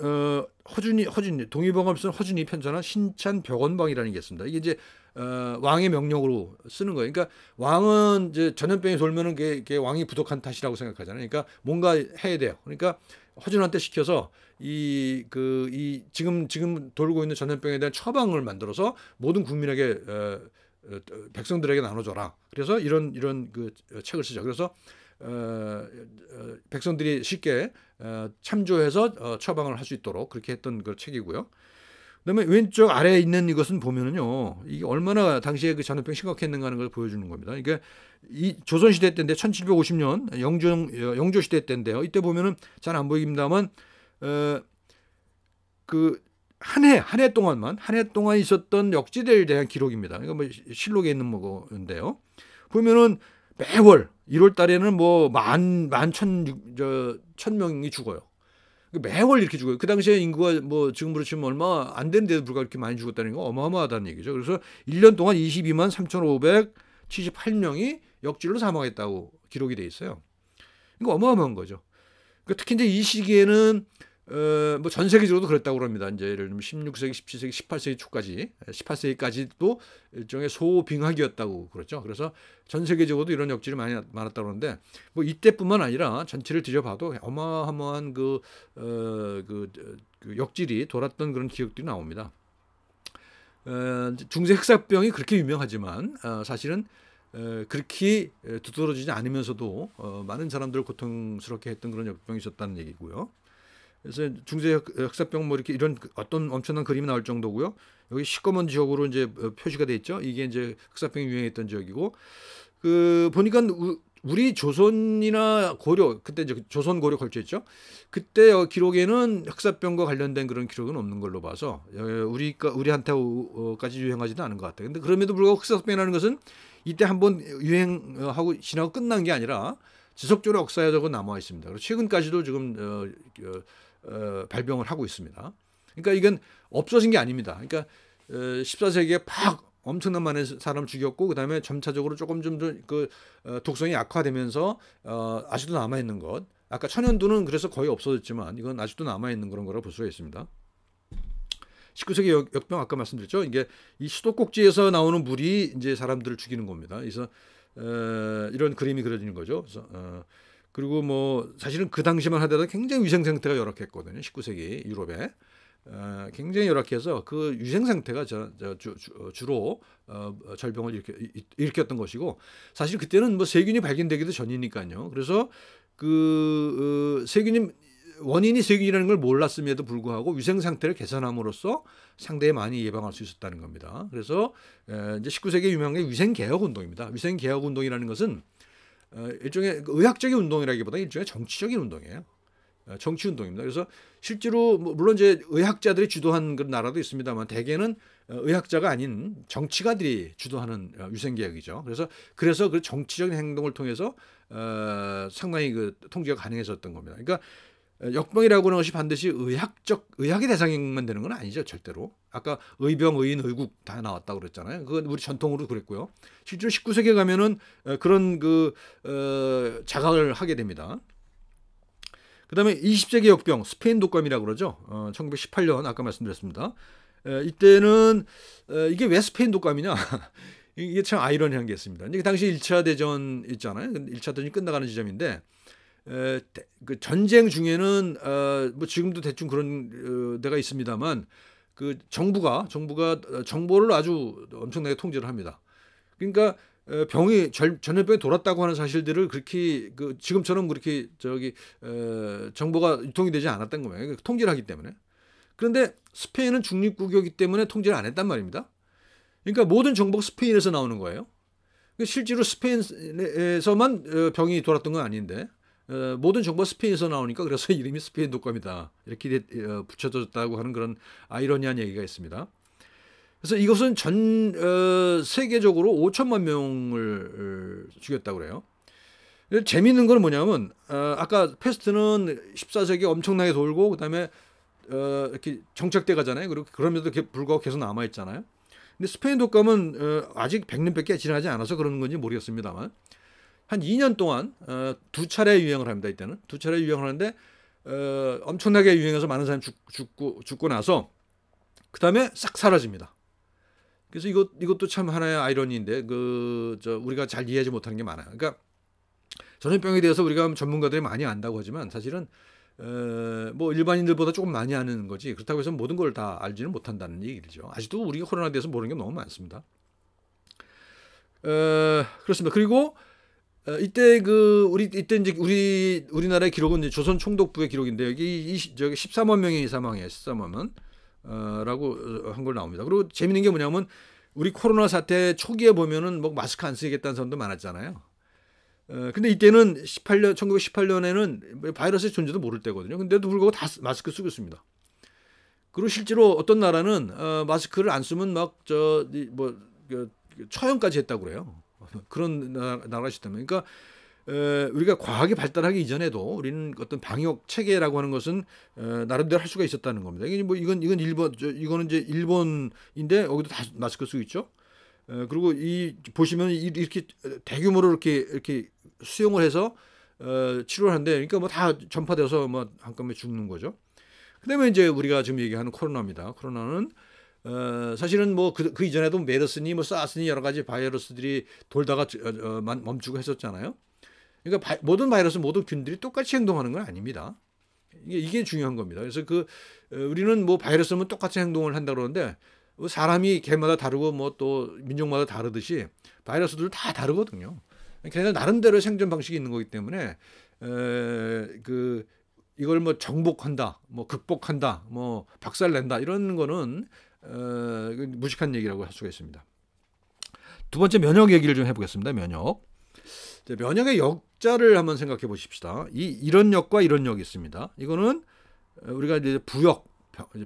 허준이 동의보감을 쓴 허준이 편찬한 신찬 벽원방이라는 게 있습니다. 이게 이제 왕의 명령으로 쓰는 거예요. 그러니까 왕은 이제 전염병이 돌면은 그게 왕이 부족한 탓이라고 생각하잖아요. 그러니까 뭔가 해야 돼요. 그러니까 허준한테 시켜서 지금 돌고 있는 전염병에 대한 처방을 만들어서 모든 국민에게 백성들에게 나눠줘라. 그래서 이런 그 책을 쓰죠. 그래서 백성들이 쉽게 참조해서 처방을 할 수 있도록 그렇게 했던 그 책이고요. 그다음에 왼쪽 아래에 있는 이것은 보면은요, 이게 얼마나 당시에 그 전염병 심각했는가 하는 걸 보여주는 겁니다. 이게 이 조선 시대 때인데 1750년 영조 시대 때인데요. 이때 보면은 잘 안 보입니다만 그 한 해 동안 있었던 역지대에 대한 기록입니다. 이거 뭐 실록에 있는 뭐인데요. 보면은 매월 1월 달에는 뭐 10,000명이 죽어요. 매월 이렇게 죽어요. 그 당시에 인구가 뭐 지금으로 치면 얼마 안 되는데도 불구하고 이렇게 많이 죽었다는 거 어마어마하다는 얘기죠. 그래서 1년 동안 22만 3,578명이 역질로 사망했다고 기록이 돼 있어요. 이거 어마어마한 거죠. 그러니까 특히 이제 이 시기에는 뭐 전 세계적으로도 그랬다고 합니다. 이제 예를 들면 16세기, 17세기, 18세기 초까지, 18세기까지도 일종의 소빙하기였다고 그랬죠. 그래서 전 세계적으로도 이런 역질이 많았다고 그러는데 뭐 이때뿐만 아니라 전체를 뒤져봐도 어마어마한 그 역질이 돌았던 그런 기억들이 나옵니다. 중세 흑사병이 그렇게 유명하지만 사실은 그렇게 두드러지지 않으면서도 많은 사람들을 고통스럽게 했던 그런 역병이 있었다는 얘기고요. 그래서 중세 흑사병 뭐 이렇게 이런 어떤 엄청난 그림이 나올 정도고요. 여기 시꺼먼 지역으로 이제 표시가 돼 있죠. 이게 이제 흑사병이 유행했던 지역이고, 그 보니까 우리 조선이나 고려, 그때 이제 조선 고려 걸쳐 있죠. 그때 기록에는 흑사병과 관련된 그런 기록은 없는 걸로 봐서 우리한테까지 유행하지도 않은 것 같아요. 근데 그럼에도 불구하고 흑사병이라는 것은 이때 한번 유행하고 지나고 끝난 게 아니라 지속적으로 역사적으로 남아 있습니다. 그리고 최근까지도 지금 발병을 하고 있습니다. 그러니까 이건 없어진 게 아닙니다. 그러니까 14세기에 팍 엄청난 많은 사람을 죽였고, 그다음에 점차적으로 조금 좀 그 독성이 약화되면서 아직도 남아 있는 것. 아까 천연두는 그래서 거의 없어졌지만 이건 아직도 남아 있는 그런 거라고 볼 수가 있습니다. 19세기 역병 아까 말씀드렸죠. 이게 이 수도꼭지에서 나오는 물이 이제 사람들을 죽이는 겁니다. 그래서 이런 그림이 그려지는 거죠. 그래서 그리고 뭐 사실은 그 당시만 하더라도 굉장히 위생 상태가 열악했거든요. 19세기 유럽에 굉장히 열악해서 그 위생 상태가 주로 절병을 일으켰던 것이고, 사실 그때는 뭐 세균이 발견되기도 전이니까요. 그래서 그 세균이 원인이 세균이라는 걸 몰랐음에도 불구하고 위생 상태를 개선함으로써 상당히 많이 예방할 수 있었다는 겁니다. 그래서 이제 19세기 유명한 게 위생 개혁 운동입니다. 위생 개혁 운동이라는 것은 일종의 의학적인 운동이라기보다 일종의 정치적인 운동이에요. 정치 운동입니다. 그래서 실제로 물론 이제 의학자들이 주도한 그런 나라도 있습니다만 대개는 의학자가 아닌 정치가들이 주도하는 위생 개혁이죠. 그래서 그 정치적인 행동을 통해서 상당히 그 통제가 가능해졌던 겁니다. 그러니까 역병이라고 하는 것이 반드시 의학의 대상만 되는 건 아니죠, 절대로. 아까 의병, 의인, 의국 다 나왔다고 그랬잖아요. 그건 우리 전통으로 그랬고요. 실제로 19세기에 가면은 그런 자각을 하게 됩니다. 그다음에 20세기 역병, 스페인 독감이라고 그러죠. 1918년 아까 말씀드렸습니다. 이때는 이게 왜 스페인 독감이냐? 이게 참 아이러니한 게 있습니다. 이게 당시 1차 대전 있잖아요. 1차 대전이 끝나가는 지점인데 그 전쟁 중에는 뭐 지금도 대충 그런 데가 있습니다만 그 정부가 정보를 아주 엄청나게 통제를 합니다. 그러니까 전염병이 돌았다고 하는 사실들을 그렇게 지금처럼 그렇게 정보가 유통이 되지 않았던 거예요. 통제를 하기 때문에. 그런데 스페인은 중립국이었기 때문에 통제를 안 했단 말입니다. 그러니까 모든 정보가 스페인에서 나오는 거예요. 실제로 스페인에서만 병이 돌았던 건 아닌데 모든 정보가 스페인에서 나오니까 그래서 이름이 스페인 독감이다 이렇게 붙여졌다고 하는 그런 아이러니한 얘기가 있습니다. 그래서 이것은 전 세계적으로 5천만 명을 죽였다고 그래요. 재미있는 건 뭐냐면 아까 패스트는 14세기에 엄청나게 돌고 그다음에 이렇게 정착돼 가잖아요. 그리고 그럼에도 불구하고 계속 남아 있잖아요. 근데 스페인 독감은 아직 100년밖에 지나지 않아서 그런 건지 모르겠습니다만 한 2년 동안 두 차례 유행을 합니다. 이때는 두 차례 유행을 하는데 엄청나게 유행해서 많은 사람이 죽고 나서 그 다음에 싹 사라집니다. 그래서 이것도 참 하나의 아이러니인데 우리가 잘 이해하지 못하는 게 많아요. 그러니까 전염병에 대해서 우리가 전문가들이 많이 안다고 하지만 사실은 뭐 일반인들보다 조금 많이 아는 거지 그렇다고 해서 모든 걸 다 알지는 못한다는 얘기죠. 아직도 우리가 코로나에 대해서 모르는 게 너무 많습니다. 그렇습니다. 그리고 이때 이때 이제 우리나라의 기록은 이제 조선 총독부의 기록인데 여기 저기 13만 명이 사망해요. 13만 라고 한 걸 나옵니다. 그리고 재밌는 게 뭐냐면 우리 코로나 사태 초기에 보면은 뭐 마스크 안 쓰겠다는 사람도 많았잖아요. 근데 이때는 1918년에는 바이러스의 존재도 모를 때거든요. 근데도 불구하고 다 마스크 쓰고 있습니다. 그리고 실제로 어떤 나라는 마스크를 안 쓰면 막 처형까지 했다고 그래요. 그런 나라가 있다면, 그러니까 우리가 과학이 발달하기 이전에도 우리는 어떤 방역 체계라고 하는 것은 나름대로 할 수가 있었다는 겁니다. 이건 이거는 이제 일본인데 여기도 다 마스크 쓰고 있죠. 그리고 보시면 이렇게 대규모로 이렇게 수용을 해서 치료를 하는데, 그러니까 뭐 다 전파돼서 뭐 한꺼번에 죽는 거죠. 그다음에 이제 우리가 지금 얘기하는 코로나입니다. 코로나는 사실은 뭐 그 이전에도 메르스니 뭐 사스니 여러 가지 바이러스들이 돌다가 멈추고 했었잖아요. 그러니까 모든 바이러스, 모든 균들이 똑같이 행동하는 건 아닙니다. 이게 중요한 겁니다. 그래서 우리는 뭐 바이러스는 똑같이 행동을 한다 그러는데 사람이 개마다 다르고 뭐 또 민족마다 다르듯이 바이러스들 다 다르거든요. 걔네들 나름대로 생존 방식이 있는 거기 때문에 이걸 뭐 정복한다, 뭐 극복한다, 뭐 박살낸다 이런 거는 무식한 얘기라고 할 수가 있습니다. 두 번째 면역 얘기를 좀 해보겠습니다. 면역의 역자를 한번 생각해 보십시다. 이런 역과 이런 역이 있습니다. 이거는 우리가 이제 부역,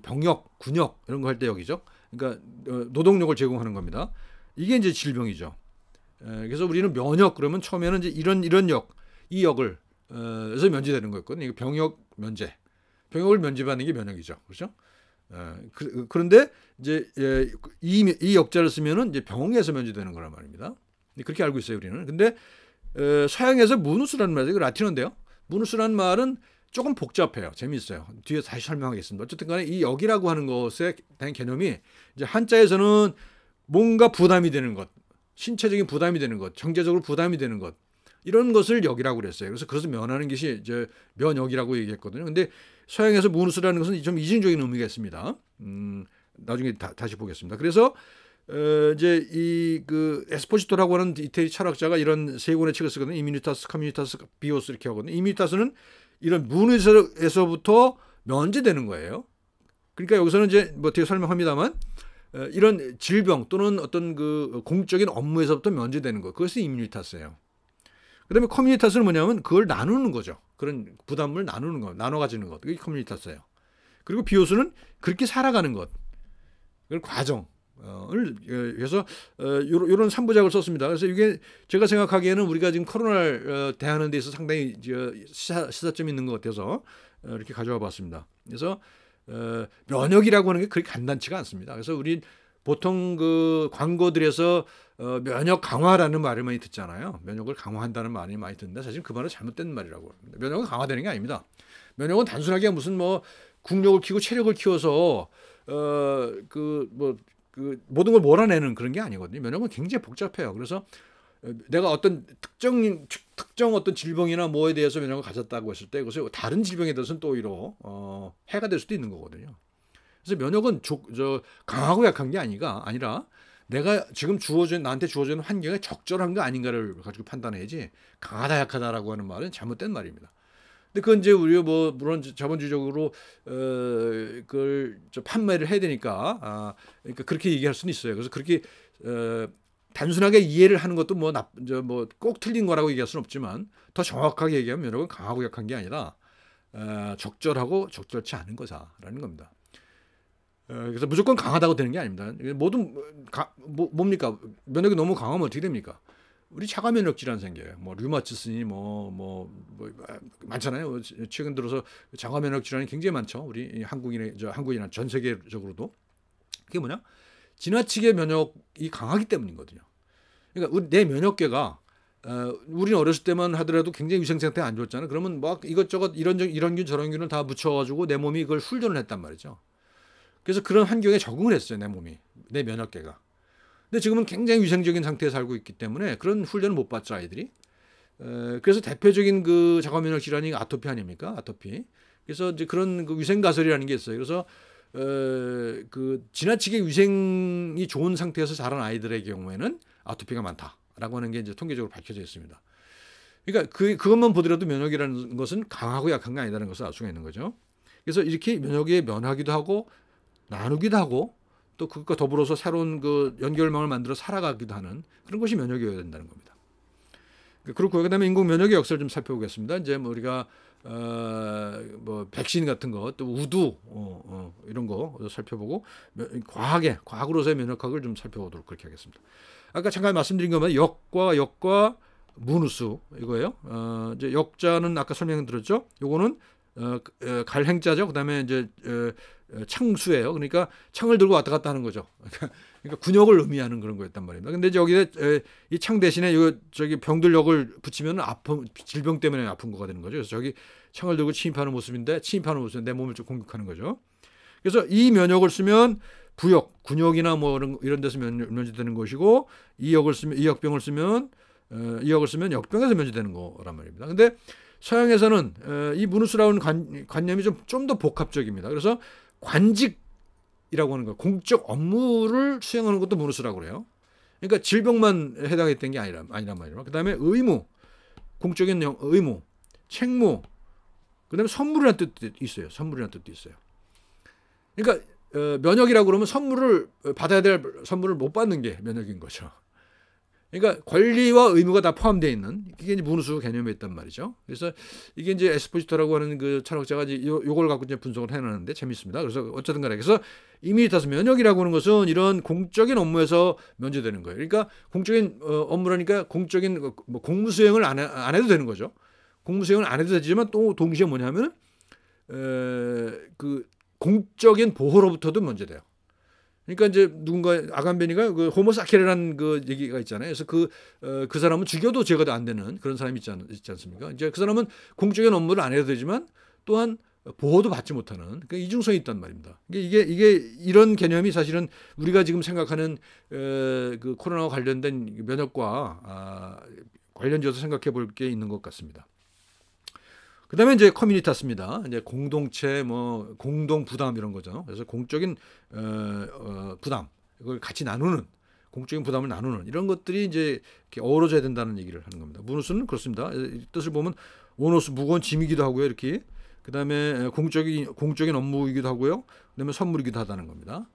병역, 군역 이런 거 할 때 역이죠. 그러니까 노동력을 제공하는 겁니다. 이게 이제 질병이죠. 그래서 우리는 면역 그러면 처음에는 이제 이런 역, 이 역을 에서 면제되는 거였거든요. 이거 병역 면제, 병역을 면제받는 게 면역이죠, 그렇죠? 그런데 이제 이 역자를 쓰면은 이제 병에서 면제되는 거란 말입니다. 그렇게 알고 있어요, 우리는. 근데 서양에서 무누스라는 말이 라틴어인데요. 무누스라는 말은 조금 복잡해요. 재미있어요. 뒤에 다시 설명하겠습니다. 어쨌든 간에 이 역이라고 하는 것에 대한 개념이 이제 한자에서는 뭔가 부담이 되는 것, 신체적인 부담이 되는 것, 경제적으로 부담이 되는 것, 이런 것을 역이라고 그랬어요. 그래서 면하는 것이 이제 면역이라고 얘기했거든요. 근데 서양에서 무누스라는 것은 좀 이중적인 의미가 있습니다. 나중에 다시 보겠습니다. 그래서 이제 에스포지토라고 하는 이태리 철학자가 이런 세 권의 책을 쓰거든요. 이뮤니타스, 커뮤니타스, 비오스 이렇게 하거든요. 이뮤니타스는 이런 무누에서부터 면제되는 거예요. 그러니까 여기서는 이제 뭐 뒤에 설명합니다만 이런 질병 또는 어떤 공적인 업무에서부터 면제되는 거, 그것이 이뮤니타스예요. 그다음에 커뮤니타스는 뭐냐면 그걸 나누는 거죠. 그런 부담을 나누는 거, 나눠 가지는 것, 그게 커뮤니타스예요. 그리고 비오스는 그렇게 살아가는 것, 그 과정. 그래서 이런 3부작을 썼습니다. 그래서 이게 제가 생각하기에는 우리가 지금 코로나를 대하는 데 있어서 상당히 시사점이 있는 것 같아서 이렇게 가져와 봤습니다. 그래서 면역이라고 하는 게 그렇게 간단치가 않습니다. 그래서 우리 보통 광고들에서 면역 강화라는 말을 많이 듣잖아요. 면역을 강화한다는 말이 많이 듣는데 사실 그 말은 잘못된 말이라고 합니다. 면역은 강화되는 게 아닙니다. 면역은 단순하게 무슨 뭐 국력을 키우고 체력을 키워서 모든 걸 몰아내는 그런 게 아니거든요. 면역은 굉장히 복잡해요. 그래서 내가 어떤 특정 어떤 질병이나 뭐에 대해서 면역을 가졌다고 했을 때 그것이 다른 질병에 대해서는 또 오히려 해가 될 수도 있는 거거든요. 그래서 면역은 강하고 약한 게 아니라 내가 지금 나한테 주어지는 환경에 적절한 거 아닌가를 가지고 판단해야지 강하다 약하다라고 하는 말은 잘못된 말입니다. 근데 그건 이제 우리가 뭐 물론 자본주의적으로 그걸 판매를 해야 되니까 그러니까 그렇게 얘기할 수는 있어요. 그래서 그렇게 단순하게 이해를 하는 것도 뭐 꼭 틀린 거라고 얘기할 수는 없지만 더 정확하게 얘기하면 면역은 강하고 약한 게 아니라 적절하고 적절치 않은 거다라는 겁니다. 그래서 무조건 강하다고 되는 게 아닙니다. 뭡니까? 면역이 너무 강하면 어떻게 됩니까? 우리 자가 면역 질환 생겨요. 뭐 류마티스니 많잖아요. 최근 들어서 자가 면역 질환이 굉장히 많죠. 우리 한국이나 전 세계적으로도. 그게 뭐냐? 지나치게 면역이 강하기 때문이거든요. 그러니까 내 면역계가 우리는 어렸을 때만 하더라도 굉장히 위생 상태 안 좋았잖아요. 그러면 막 이것저것 이런 균 저런 균을 다 묻혀가지고 내 몸이 그걸 훈련을 했단 말이죠. 그래서 그런 환경에 적응을 했어요. 내 몸이, 내 면역계가. 근데 지금은 굉장히 위생적인 상태에 살고 있기 때문에 그런 훈련을 못 받죠, 아이들이. 그래서 대표적인 그 자가 면역 질환이 아토피 아닙니까? 아토피. 그래서 이제 그런 그 위생 가설이라는 게 있어요. 그래서 그 지나치게 위생이 좋은 상태에서 자란 아이들의 경우에는 아토피가 많다라고 하는 게 이제 통계적으로 밝혀져 있습니다. 그러니까 그것만 보더라도 면역이라는 것은 강하고 약한 게 아니라는 것을 알 수가 있는 거죠. 그래서 이렇게 면역에 면하기도 하고 나누기도 하고 또 그것과 더불어서 새로운 그 연결망을 만들어 살아가기도 하는 그런 것이 면역이어야 된다는 겁니다. 그렇고요. 그다음에 인공 면역의 역사를 좀 살펴보겠습니다. 이제 뭐 우리가 뭐 백신 같은 거, 또 우두 이런 거 살펴보고 과학으로서의 면역학을 좀 살펴보도록 그렇게 하겠습니다. 아까 잠깐 말씀드린 것만 역과 무누수 이거예요. 이제 역자는 아까 설명드렸죠. 요거는 갈행자죠. 그다음에 이제 창수예요. 그러니까 창을 들고 왔다 갔다 하는 거죠. 그러니까 군역을 의미하는 그런 거였단 말입니다. 근데 여기에 이 창 대신에 저기 병들 역을 붙이면 질병 때문에 아픈 거가 되는 거죠. 그래서 저기 창을 들고 침입하는 모습인데 내 몸을 좀 공격하는 거죠. 그래서 이 면역을 쓰면 부역, 군역이나 뭐 이런 데서 면제되는 것이고 이 역병을 쓰면 역병에서 면제되는 거란 말입니다. 근데 서양에서는 이 무누스라는 관념이 좀 더 복합적입니다. 그래서 관직이라고 하는 거, 공적 업무를 수행하는 것도 무누스라고 그래요. 그러니까 질병만 해당했던 게 아니란 말이에요. 그 다음에 의무, 공적인 의무, 책무, 그 다음에 선물이라는 뜻도 있어요. 그러니까 면역이라고 그러면 받아야 될 선물을 못 받는 게 면역인 거죠. 그러니까 권리와 의무가 다 포함되어 있는 이게 이제 무누스 개념이 있단 말이죠. 그래서 이게 이제 에스포지토라고 하는 그 철학자가 이제 요걸 갖고 이제 분석을 해놨는데 재밌습니다. 그래서 어쨌든 간에 그래서 이미디타스 면역이라고 하는 것은 이런 공적인 업무에서 면제되는 거예요. 그러니까 공적인 업무라니까 공적인 뭐 공무 수행을 안 해도 되는 거죠. 공무 수행을 안 해도 되지만 또 동시에 뭐냐면 그 공적인 보호로부터도 면제돼요. 그러니까 이제 누군가 아간베니가 그 호모사케라는 그 얘기가 있잖아요. 그래서 그 사람은 죽여도 죄가 안 되는 그런 사람이 있지 않습니까? 이제 그 사람은 공적인 업무를 안 해도 되지만 또한 보호도 받지 못하는 그러니까 이중성이 있단 말입니다. 이게 이런 개념이 사실은 우리가 지금 생각하는 그 코로나와 관련된 면역과 관련지어서 생각해 볼 게 있는 것 같습니다. 그다음에 이제 커뮤니타스입니다. 이제 공동체, 뭐 공동 부담 이런 거죠. 그래서 공적인 부담 이걸 같이 나누는 공적인 부담을 나누는 이런 것들이 이제 이렇게 어우러져야 된다는 얘기를 하는 겁니다. 무누스는 그렇습니다. 뜻을 보면 오노스 무거운 짐이기도 하고요, 이렇게. 그다음에 공적인 업무이기도 하고요. 그다음에 선물이기도 하다는 겁니다.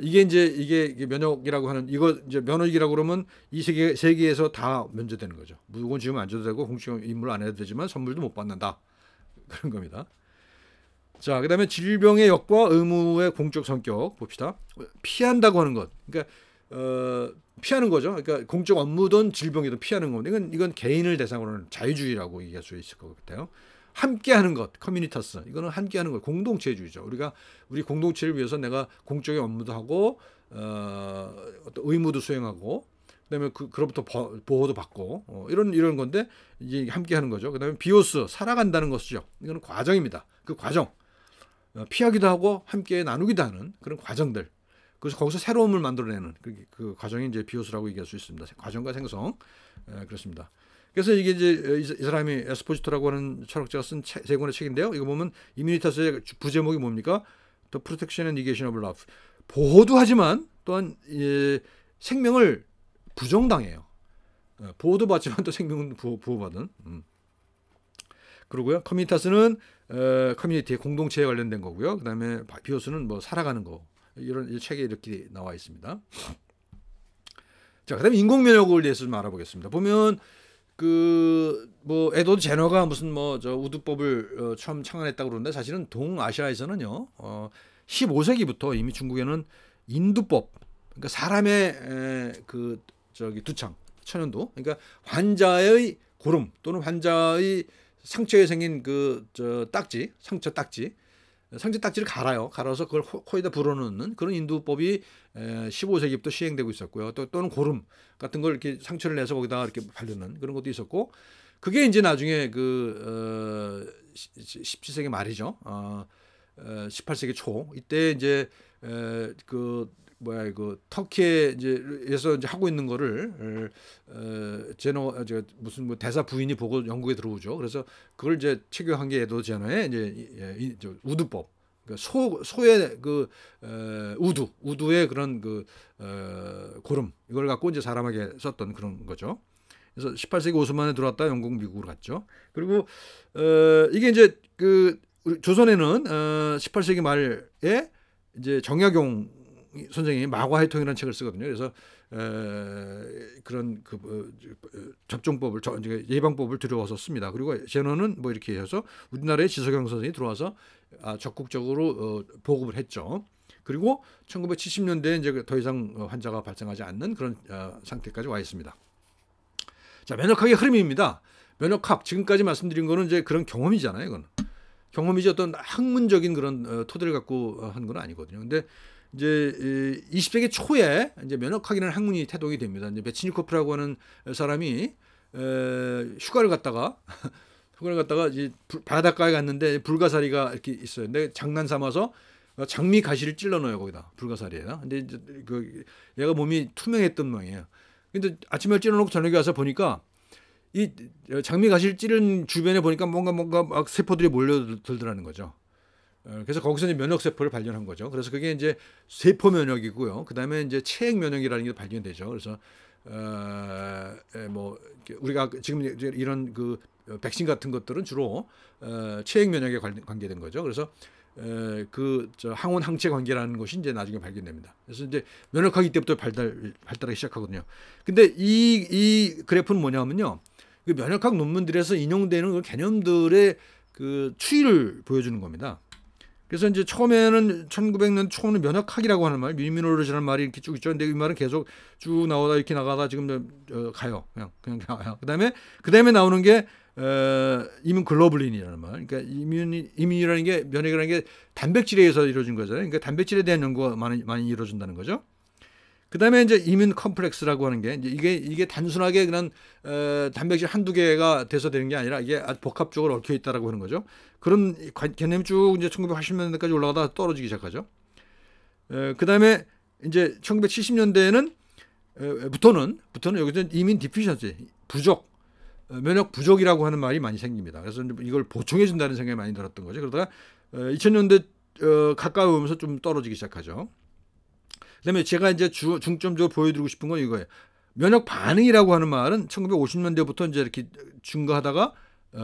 이게 면역이라고 하는 이거 이제 면역이라고 그러면 이 세계에서 다 면제되는 거죠. 무조건 지금 안 줘도 되고 공적 임무를 안 해도 되지만 선물도 못 받는다 그런 겁니다. 자, 그다음에 질병의 역과 의무의 공적 성격 봅시다. 피한다고 하는 것, 그러니까 피하는 거죠. 그러니까 공적 업무든 질병이든 피하는 겁니다. 이건 개인을 대상으로 하는 자유주의라고 얘기할 수 있을 것 같아요. 함께하는 것, 커뮤니타스. 이거는 함께하는 것, 공동체주의죠. 우리 공동체를 위해서 내가 공적인 업무도 하고 어떤 의무도 수행하고, 그다음에 그로부터 보호도 받고 이런 건데 이제 함께하는 거죠. 그다음에 비오스, 살아간다는 것이죠. 이거는 과정입니다. 그 과정, 피하기도 하고 함께 나누기도 하는 그런 과정들. 그래서 거기서 새로움을 만들어내는 그 과정이 이제 비오스라고 얘기할 수 있습니다. 과정과 생성, 그렇습니다. 그래서 이게 이제 이 사람이 에스포지토라고 하는 철학자가 쓴 세 권의 책인데요. 이거 보면 이뮤니타스의 부제목이 뭡니까? The Protection and Negation of Life. 보호도 하지만 또한 생명을 부정당해요. 보호도 받지만 또 생명은 보호받은. 그러고요. 커뮤니타스는 커뮤니티의 공동체에 관련된 거고요. 그다음에 비오스는 뭐 살아가는 거. 이런 책에 이렇게 나와 있습니다. 자, 그다음에 인공면역을 대해서 좀 알아보겠습니다. 보면 뭐 에드워드 제너가 무슨 뭐 저 우두법을 처음 창안했다고 그러는데 사실은 동아시아에서는요 15세기부터 이미 중국에는 인두법, 그러니까 사람의 두창 천연두, 그러니까 환자의 고름 또는 환자의 상처에 생긴 딱지, 상처 딱지, 상체 딱지를 갈아서 그걸 코에다 불어넣는 그런 인두법이 15세기부터 시행되고 있었고요. 또는 고름 같은 걸 이렇게 상처를 내서 거기다가 이렇게 바르는 그런 것도 있었고, 그게 이제 나중에 17세기 말이죠. 18세기 초 이때 이제 터키에서 이제 하고 있는 거를 무슨 뭐 대사 부인이 보고 영국에 들어오죠. 그래서 그걸 이제 체교한 게 에드워드 제너의 이제 우두법, 그러니까 소의 우두의 그런 고름, 이걸 갖고 이제 사람에게 썼던 그런 거죠. 그래서 18세기 오스만에 들어왔다 영국, 미국으로 갔죠. 그리고 이게 이제 우리 조선에는 18세기 말에 이제 정약용 선생님이 마과해통이라는 책을 쓰거든요. 그래서 그런 접종법을 예방법을 들여와서 씁니다. 그리고 제너는 뭐 이렇게 해서 우리나라에 지석영 선생이 들어와서 적극적으로 보급을 했죠. 그리고 1970년대에 이제 더 이상 환자가 발생하지 않는 그런 상태까지 와 있습니다. 자, 면역학의 흐름입니다. 면역학, 지금까지 말씀드린 거는 이제 그런 경험이잖아요. 이건 경험이지 어떤 학문적인 그런 토대를 갖고 한 건 아니거든요. 근데 이제 20세기 초에 이제 면역학이라는 학문이 태동이 됩니다. 이제 메치니코프라고 하는 사람이 휴가를 갔다가 이제 바닷가에 갔는데 불가사리가 이렇게 있어요. 근데 장난 삼아서 장미 가시를 찔러 넣어요, 거기다, 불가사리에다. 근데 이제 얘가 몸이 투명했던 모양이에요. 근데 아침에 찔러 놓고 저녁에 와서 보니까 이 장미 가시를 찌른 주변에 보니까 뭔가 막 세포들이 몰려들더라는 거죠. 그래서 거기서 이제 면역 세포를 발견한 거죠. 그래서 그게 이제 세포 면역이고요. 그다음에 이제 체액 면역이라는 게 발견되죠. 그래서 뭐 우리가 지금 이런 백신 같은 것들은 주로 체액 면역에 관계된 거죠. 그래서 항원 항체 관계라는 것이 이제 나중에 발견됩니다. 그래서 이제 면역학이 이때부터 발달하기 시작하거든요. 근데 이 그래프는 뭐냐면요, 그 면역학 논문들에서 인용되는 그 개념들의 추이를 보여주는 겁니다. 그래서 이제 처음에는 1900년 초는 면역학이라고 하는 말, 이뮤놀로지라는 말이 이렇게 쭉 있죠. 근데 이 말은 계속 쭉 나오다 이렇게 나가다 지금 가요. 그냥 가요. 그다음에 나오는 게 이뮨글로불린이라는 말. 그러니까 이뮨이라는 게, 면역이라는 게 단백질에 의해서 이루어진 거잖아요. 그러니까 단백질에 대한 연구가 많이 이루어진다는 거죠. 그다음에 이제 이뮨 컴플렉스라고 하는 게 이게 단순하게 그냥 단백질 한두 개가 돼서 되는 게 아니라 이게 아주 복합적으로 얽혀 있다라고 하는 거죠. 그런 개념이 쭉 이제 1980년대까지 올라가다 떨어지기 시작하죠. 그다음에 이제 1970년대에는 부터는 여기서 이뮨 디피션시, 부족, 면역 부족이라고 하는 말이 많이 생깁니다. 그래서 이걸 보충해 준다는 생각이 많이 들었던 거죠. 그러다가 2000년대 가까이 오면서 좀 떨어지기 시작하죠. 그다음에 제가 이제 중점적으로 보여드리고 싶은 건 이거예요. 면역 반응이라고 하는 말은 1950년대부터 이제 이렇게 증가하다가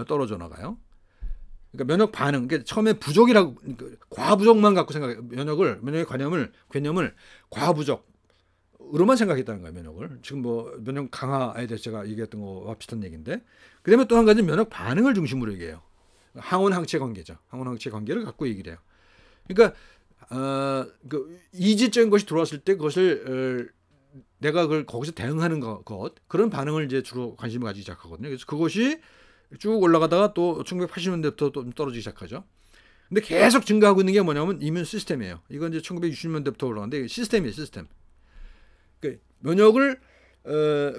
떨어져 나가요. 그러니까 면역 반응, 그러니까 처음에 부족이라고, 과부족만 갖고 생각해요. 면역의 개념을 과부족으로만 생각했다는 거예요. 면역을. 지금 뭐 면역 강화에 대해서 제가 얘기했던 거와 비슷한 얘기인데, 그다음에 또 한 가지 면역 반응을 중심으로 얘기해요. 항원 항체 관계죠. 항원 항체 관계를 갖고 얘기를 해요. 그러니까 이지적인 것이 들어왔을 때 그것을 내가 그걸 거기서 대응하는 그런 반응을 이제 주로 관심을 가지기 시작하거든요. 그래서 그것이 쭉 올라가다가 또 1980년대부터 또 떨어지기 시작하죠. 근데 계속 증가하고 있는 게 뭐냐면 이뮨 시스템이에요. 이건 이제 1960년대부터 올라가는데 시스템이에요, 시스템. 그러니까 면역을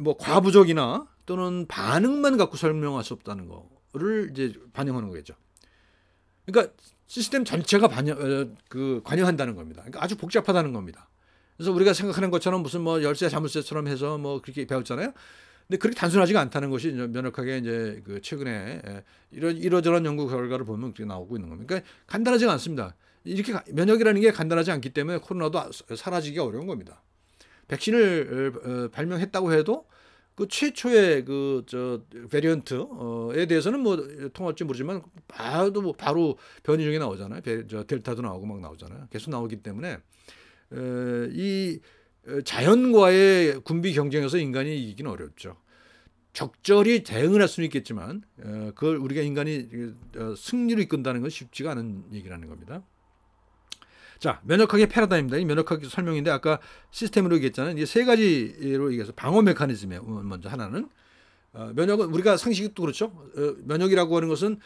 뭐 과부족이나 또는 반응만 갖고 설명할 수 없다는 거를 이제 반영하는 거겠죠. 그러니까 시스템 전체가 관여한다는 겁니다. 그러니까 아주 복잡하다는 겁니다. 그래서 우리가 생각하는 것처럼 무슨 뭐 열쇠 자물쇠처럼 해서 뭐 그렇게 배웠잖아요. 근데 그렇게 단순하지가 않다는 것이 면역학의 이제 최근에 이러저러한 연구 결과를 보면 그렇게 나오고 있는 겁니다. 그러니까 간단하지가 않습니다. 이렇게 면역이라는 게 간단하지 않기 때문에 코로나도 사라지기가 어려운 겁니다. 백신을 발명했다고 해도 그 최초의 베리언트에 대해서는 뭐 통할지 모르지만 바로 변이종이 나오잖아요. 델타도 나오고 막 나오잖아요. 계속 나오기 때문에 이 자연과의 군비 경쟁에서 인간이 이기기는 어렵죠. 적절히 대응을 할 수는 있겠지만 그걸 우리가 인간이 승리로 이끈다는 건 쉽지가 않은 얘기라는 겁니다. 자, 면역학의 패러다임입니다. 이 면역학 설명인데 아까 시스템으로 얘기했잖아요. 이게 세 가지로 얘기해서 방어 메커니즘이에요. 먼저 하나는 면역은 우리가 상식도 그렇죠. 면역이라고 하는 것은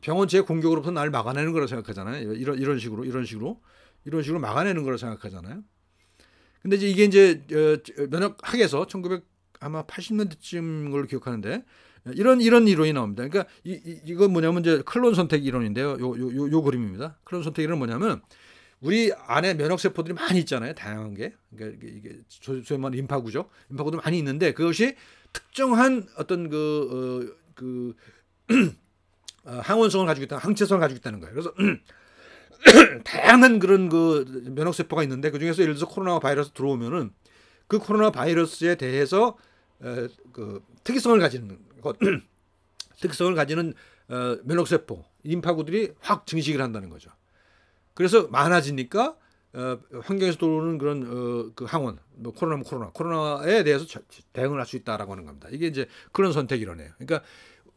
병원체의 공격으로부터 나를 막아내는 거라고 생각하잖아요. 이런 식으로 막아내는 거라고 생각하잖아요. 근데 이게 이제 면역학에서 1980년대쯤 걸로 기억하는데 이런 이론이 나옵니다. 그러니까 이건 뭐냐면 이제 클론 선택 이론인데요. 요 그림입니다. 클론 선택 이론은 뭐냐면 우리 안에 면역 세포들이 많이 있잖아요. 다양한 게. 그러니까 이게 소위 말하는 림파구죠. 림파구도 많이 있는데 그것이 특정한 어떤 항원성을 가지고 있다, 항체성을 가지고 있다는 거예요. 그래서 다양한 그런 면역 세포가 있는데 그 중에서 예를 들어서 코로나 바이러스 들어오면은 그 코로나 바이러스에 대해서 특이성을 가지는 면역 세포, 림파구들이 확 증식을 한다는 거죠. 그래서 많아지니까 환경에서 들어오는 그런 항원, 뭐 코로나에 대해서 대응을 할 수 있다라고 하는 겁니다. 이게 이제 그런 선택 이론이에요. 그러니까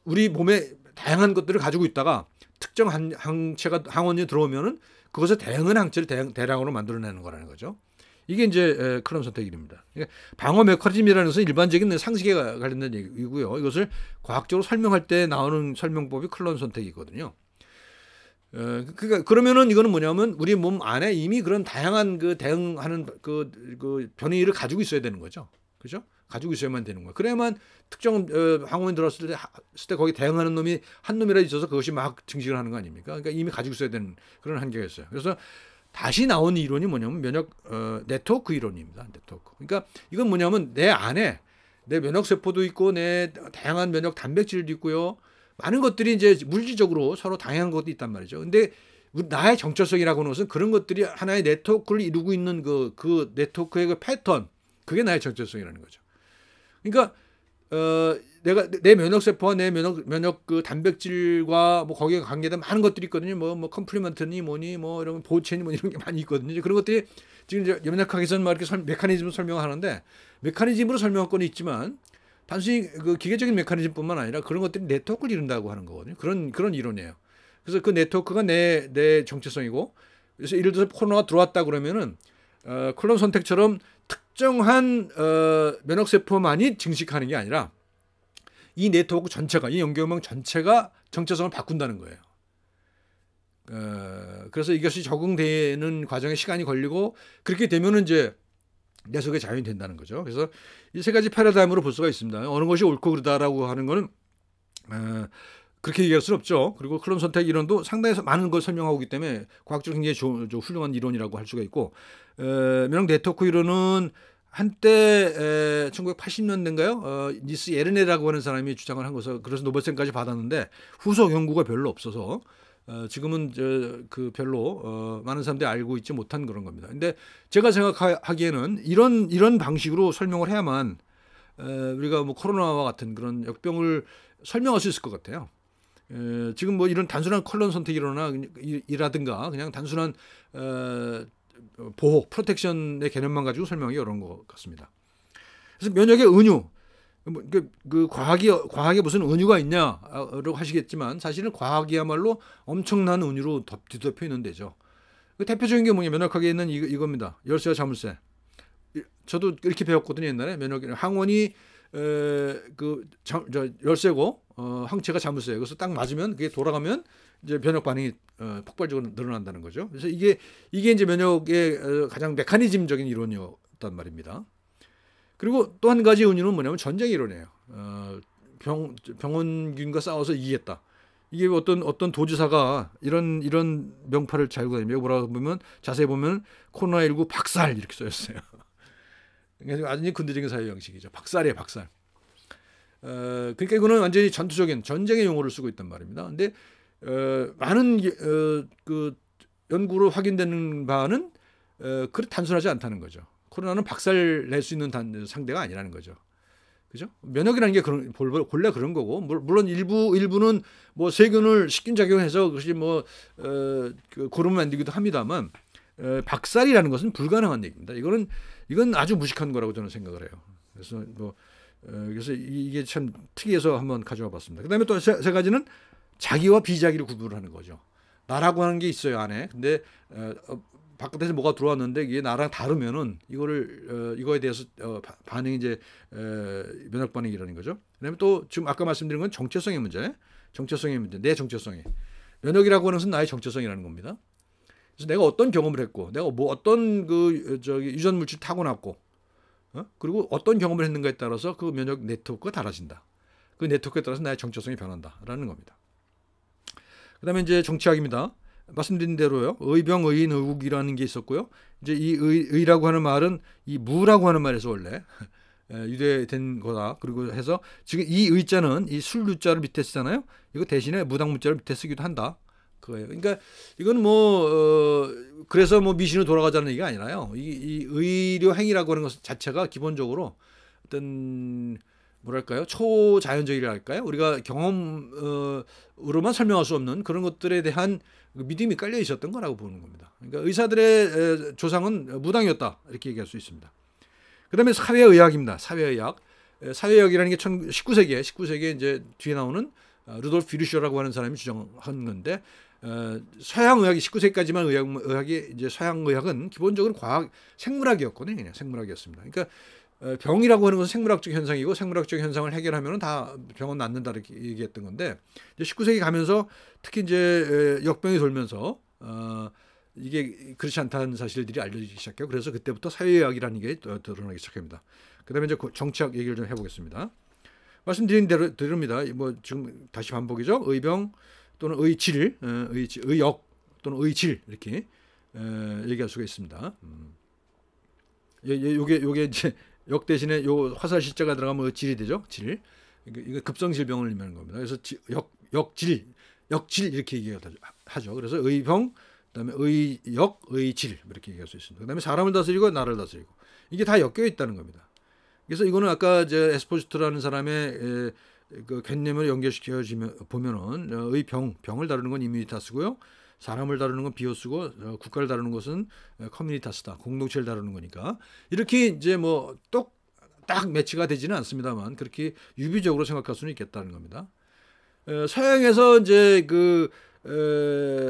우리 몸에 다양한 것들을 가지고 있다가 특정 항원이 들어오면은 그것에 대응하는 항체를 대량으로 만들어내는 거라는 거죠. 이게 이제 클론 선택 이론입니다. 그러니까 방어 메커니즘이라는 것은 일반적인 상식에 관련된 얘기고요. 이것을 과학적으로 설명할 때 나오는 설명법이 클론 선택이거든요. 그러니까 그러면은 이거는 뭐냐면 우리 몸 안에 이미 그런 다양한 대응하는 변이를 가지고 있어야 되는 거죠. 그죠? 가지고 있어야만 되는 거야. 그래야만 특정 항원이 들어왔을 때 거기 대응하는 놈이 한 놈이라도 있어서 그것이 막 증식을 하는 거 아닙니까? 그러니까 이미 가지고 있어야 되는 그런 한계가 있어요. 그래서 다시 나온 이론이 뭐냐면 면역 네트워크 이론입니다. 네트워크. 그러니까 이건 뭐냐면 내 안에 내 면역 세포도 있고 내 다양한 면역 단백질도 있고요. 많은 것들이 이제 물리적으로 서로 다양한 것도 있단 말이죠. 근데 나의 정체성이라고 하는 것은 그런 것들이 하나의 네트워크를 이루고 있는 그 네트워크의 패턴, 그게 나의 정체성이라는 거죠. 그러니까 내가 내 면역 세포와 내 면역 단백질과 뭐 거기에 관계된 많은 것들이 있거든요. 뭐 컴플리먼트니 뭐니 뭐 이런 보체니 뭐 이런 게 많이 있거든요. 그런 것들이 지금 이제 면역학에서는 막 이렇게 메커니즘을 설명하는데 메커니즘으로 설명할 건 있지만 단순히 기계적인 메커니즘뿐만 아니라 그런 것들이 네트워크를 이룬다고 하는 거거든요. 그런 이론이에요. 그래서 그 네트워크가 내 정체성이고, 그래서 예를 들어서 코로나가 들어왔다 그러면은 클론 선택처럼 특정한 면역 세포만이 증식하는 게 아니라 이 네트워크 전체가, 이 연결망 전체가 정체성을 바꾼다는 거예요. 그래서 이것이 적응되는 과정에 시간이 걸리고 그렇게 되면은 이제 내 속에 자연이 된다는 거죠. 그래서 이 세 가지 패러다임으로 볼 수가 있습니다. 어느 것이 옳고 그르다라고 하는 거는 그렇게 얘기할 수는 없죠. 그리고 클론 선택 이론도 상당히 많은 걸 설명하고 있기 때문에 과학적으로 굉장히 훌륭한 이론이라고 할 수가 있고, 면역 네트워크 이론은 한때 1980년대인가요? 니스 예르네라고 하는 사람이 주장을 한 것을, 그래서 노벨상까지 받았는데 후속 연구가 별로 없어서 지금은 별로 많은 사람들이 알고 있지 못한 그런 겁니다. 근데 제가 생각하기에는 이런 방식으로 설명을 해야만 우리가 뭐 코로나와 같은 그런 역병을 설명할 수 있을 것 같아요. 지금 뭐 이런 단순한 클론 선택이라든가 그냥 단순한 보호, 프로텍션의 개념만 가지고 설명하기 어려운 것 같습니다. 그래서 면역의 은유, 과학에 무슨 은유가 있냐라고 하시겠지만 사실은 과학이야말로 엄청난 은유로 뒤덮여 있는 데죠. 대표적인 게 뭐냐, 면역학에 있는 이겁니다. 열쇠와 자물쇠. 저도 이렇게 배웠거든요, 옛날에. 항원이 열쇠고 항체가 자물쇠예요. 그래서 딱 맞으면 그게 돌아가면 이제 면역 반응이 폭발적으로 늘어난다는 거죠. 그래서 이게 이제 면역의 가장 메커니즘적인 이론이었단 말입니다. 그리고 또 한 가지 은유는 뭐냐면 전쟁 이론이에요. 병원균과 싸워서 이기겠다. 이게 어떤 도지사가 이런 명파를 잘고 다니며 뭐라고 보면 자세히 보면 코로나19 박살 이렇게 써있어요. 완전히 근대적인 사회 양식이죠. 박살이에요, 박살. 그러니까 이거는 완전히 전투적인 전쟁의 용어를 쓰고 있단 말입니다. 근데 많은 연구로 확인되는 바는 그렇게 단순하지 않다는 거죠. 코로나는 박살 낼 수 있는 상대가 아니라는 거죠. 그죠? 면역이라는 게 본래 그런 거고, 물론 일부는 뭐 세균을 식균 작용해서 그것이 뭐 고름을 만들기도 합니다만, 박살이라는 것은 불가능한 얘기입니다. 이건 아주 무식한 거라고 저는 생각을 해요. 그래서 이게 참 특이해서 한번 가져와 봤습니다. 그다음에 또 세 가지는 자기와 비자기를 구분을 하는 거죠. 나라고 하는 게 있어요, 안에. 근데 바깥에서 뭐가 들어왔는데 이게 나랑 다르면은 이거에 대해서 반응이 이제 면역 반응이라는 거죠. 그다음에 또 지금 아까 말씀드린 건 정체성의 문제, 내 정체성이 면역이라고 하는 것은 나의 정체성이라는 겁니다. 그래서 내가 어떤 경험을 했고, 내가 뭐 어떤 유전 물질 타고났고, 그리고 어떤 경험을 했는가에 따라서 그 면역 네트워크가 달라진다. 그 네트워크에 따라서 나의 정체성이 변한다라는 겁니다. 그다음에 이제 정치학입니다. 말씀드린 대로요. 의병, 의인, 의국이라는 게 있었고요. 이제 이 의라고 하는 말은 이 무라고 하는 말에서 원래 유래된 거다. 그리고 해서 지금 이 의자는 이 술유자를 밑에 쓰잖아요. 이거 대신에 무당무자를 밑에 쓰기도 한다. 그거예요. 그러니까 이건 그래서 미신으로 돌아가자는 얘기가 아니라요. 이 의료 행위라고 하는 것 자체가 기본적으로 어떤 뭐랄까요? 초자연적이랄까요? 우리가 경험으로만 설명할 수 없는 그런 것들에 대한 믿음이 깔려 있었던 거라고 보는 겁니다. 그러니까 의사들의 조상은 무당이었다 이렇게 얘기할 수 있습니다. 그다음에 사회의학입니다. 사회의학이라는 게 19세기에 이제 뒤에 나오는 루돌프 비르쇼라고 하는 사람이 주장한 건데 서양의학이 19세기까지만 의학이 이제 서양의학은 기본적으로 생물학이었거든요. 그냥 생물학이었습니다. 그러니까 병이라고 하는 것은 생물학적 현상이고 생물학적 현상을 해결하면 다 병은 낫는다 이렇게 얘기했던 건데 이제 19세기 가면서 특히 이제 역병이 돌면서 이게 그렇지 않다는 사실들이 알려지기 시작해요. 그래서 그때부터 사회의학이라는 게 드러나기 시작합니다. 그다음에 이제 정치학 얘기를 좀 해보겠습니다. 말씀드린 대로입니다. 지금 다시 반복이죠. 의병 또는 의질, 의역 또는 의질 이렇게 얘기할 수가 있습니다. 요게 이제 역 대신에 요 화살 실자가 들어가면 질이 되죠. 질. 이거 급성질병을 의미하는 겁니다. 그래서 역질 이렇게 얘기하죠. 그래서 의병, 그다음에 의역, 의질 이렇게 얘기할 수 있습니다. 그다음에 사람을 다스리고 나를 다스리고 이게 다 엮여 있다는 겁니다. 그래서 이거는 아까 이제 에스포지토라는 사람의 그 개념을 연결시켜 보면은 병을 다루는 건 이뮤니타스고요. 사람을 다루는 건 비오스고 국가를 다루는 것은 커뮤니타스다. 공동체를 다루는 거니까 이렇게 이제 딱 매치가 되지는 않습니다만 그렇게 유비적으로 생각할 수는 있겠다는 겁니다. 서양에서 이제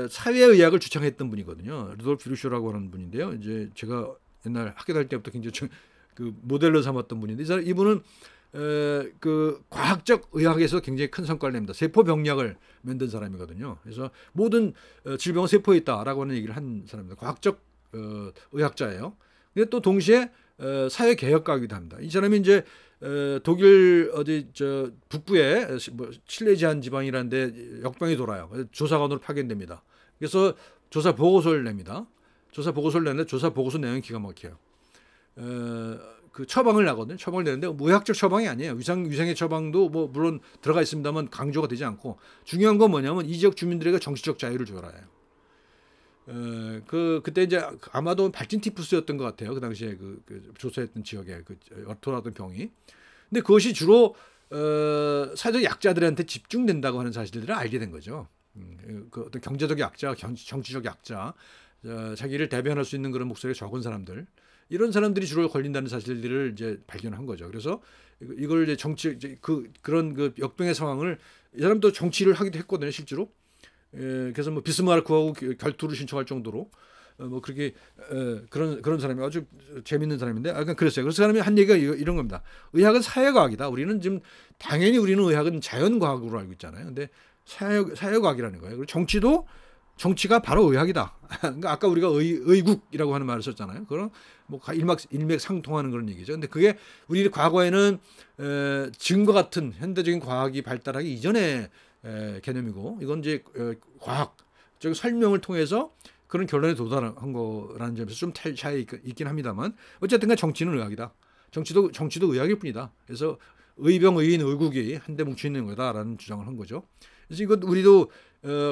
사회의학을 주창했던 분이거든요. 루돌프 비르쇼라고 하는 분인데요. 이제 제가 옛날 학교 다닐 때부터 굉장히 모델로 삼았던 분인데 이분은 과학적 의학에서 굉장히 큰 성과를 냅니다. 세포 병약을 만든 사람이거든요. 그래서 모든 질병은 세포에 있다라고 하는 얘기를 한 사람입니다. 과학적 의학자예요. 근데 또 동시에 사회 개혁가이기도 합니다. 이 사람이 이제 독일 북부에 실레지안 지방이라는데 역병이 돌아요. 조사관으로 파견됩니다. 그래서 조사 보고서를 냅니다. 조사 보고서를 내는데 조사 보고서 내용이 기가 막혀요. 그 처방을 나거든요. 처방을 내는데 의학적 처방이 아니에요. 위생의 처방도 물론 들어가 있습니다만 강조가 되지 않고 중요한 건 뭐냐면 이 지역 주민들에게 정치적 자유를 줘라 해요. 그때 이제 아마도 발진 티푸스였던 것 같아요. 그 당시에 그 조사했던 지역에 돌아왔던 병이. 근데 그것이 주로 사회적 약자들한테 집중된다고 하는 사실들을 알게 된 거죠. 그 어떤 경제적 약자, 정치적 약자, 자기를 대변할 수 있는 그런 목소리가 적은 사람들. 이런 사람들이 주로 걸린다는 사실들을 이제 발견한 거죠. 그래서 이걸 이제 그런 역병의 상황을 이 사람도 정치를 하기도 했거든요, 실제로. 그래서 비스마르크하고 결투를 신청할 정도로 그렇게 그런 사람이 아주 재밌는 사람인데, 그랬어요. 그래서 그 사람이 한 얘기가 이런 겁니다. 의학은 사회과학이다. 우리는 지금 당연히 우리는 의학은 자연과학으로 알고 있잖아요. 근데 사회과학이라는 거예요. 그리고 정치가 바로 의학이다. 그러니까 아까 우리가 의국이라고 하는 말을 썼잖아요. 그런 일맥상통하는 그런 얘기죠. 근데 그게 우리 과거에는 지금과 같은 현대적인 과학이 발달하기 이전의 개념이고, 이건 이제 과학적 설명을 통해서 그런 결론에 도달한 거라는 점에서 좀 차이 있긴 합니다만, 어쨌든간 정치는 의학이다. 정치도 의학일 뿐이다. 그래서 의병, 의인, 의국이 한데 뭉쳐 있는 거다라는 주장을 한 거죠. 그래서 이건 우리도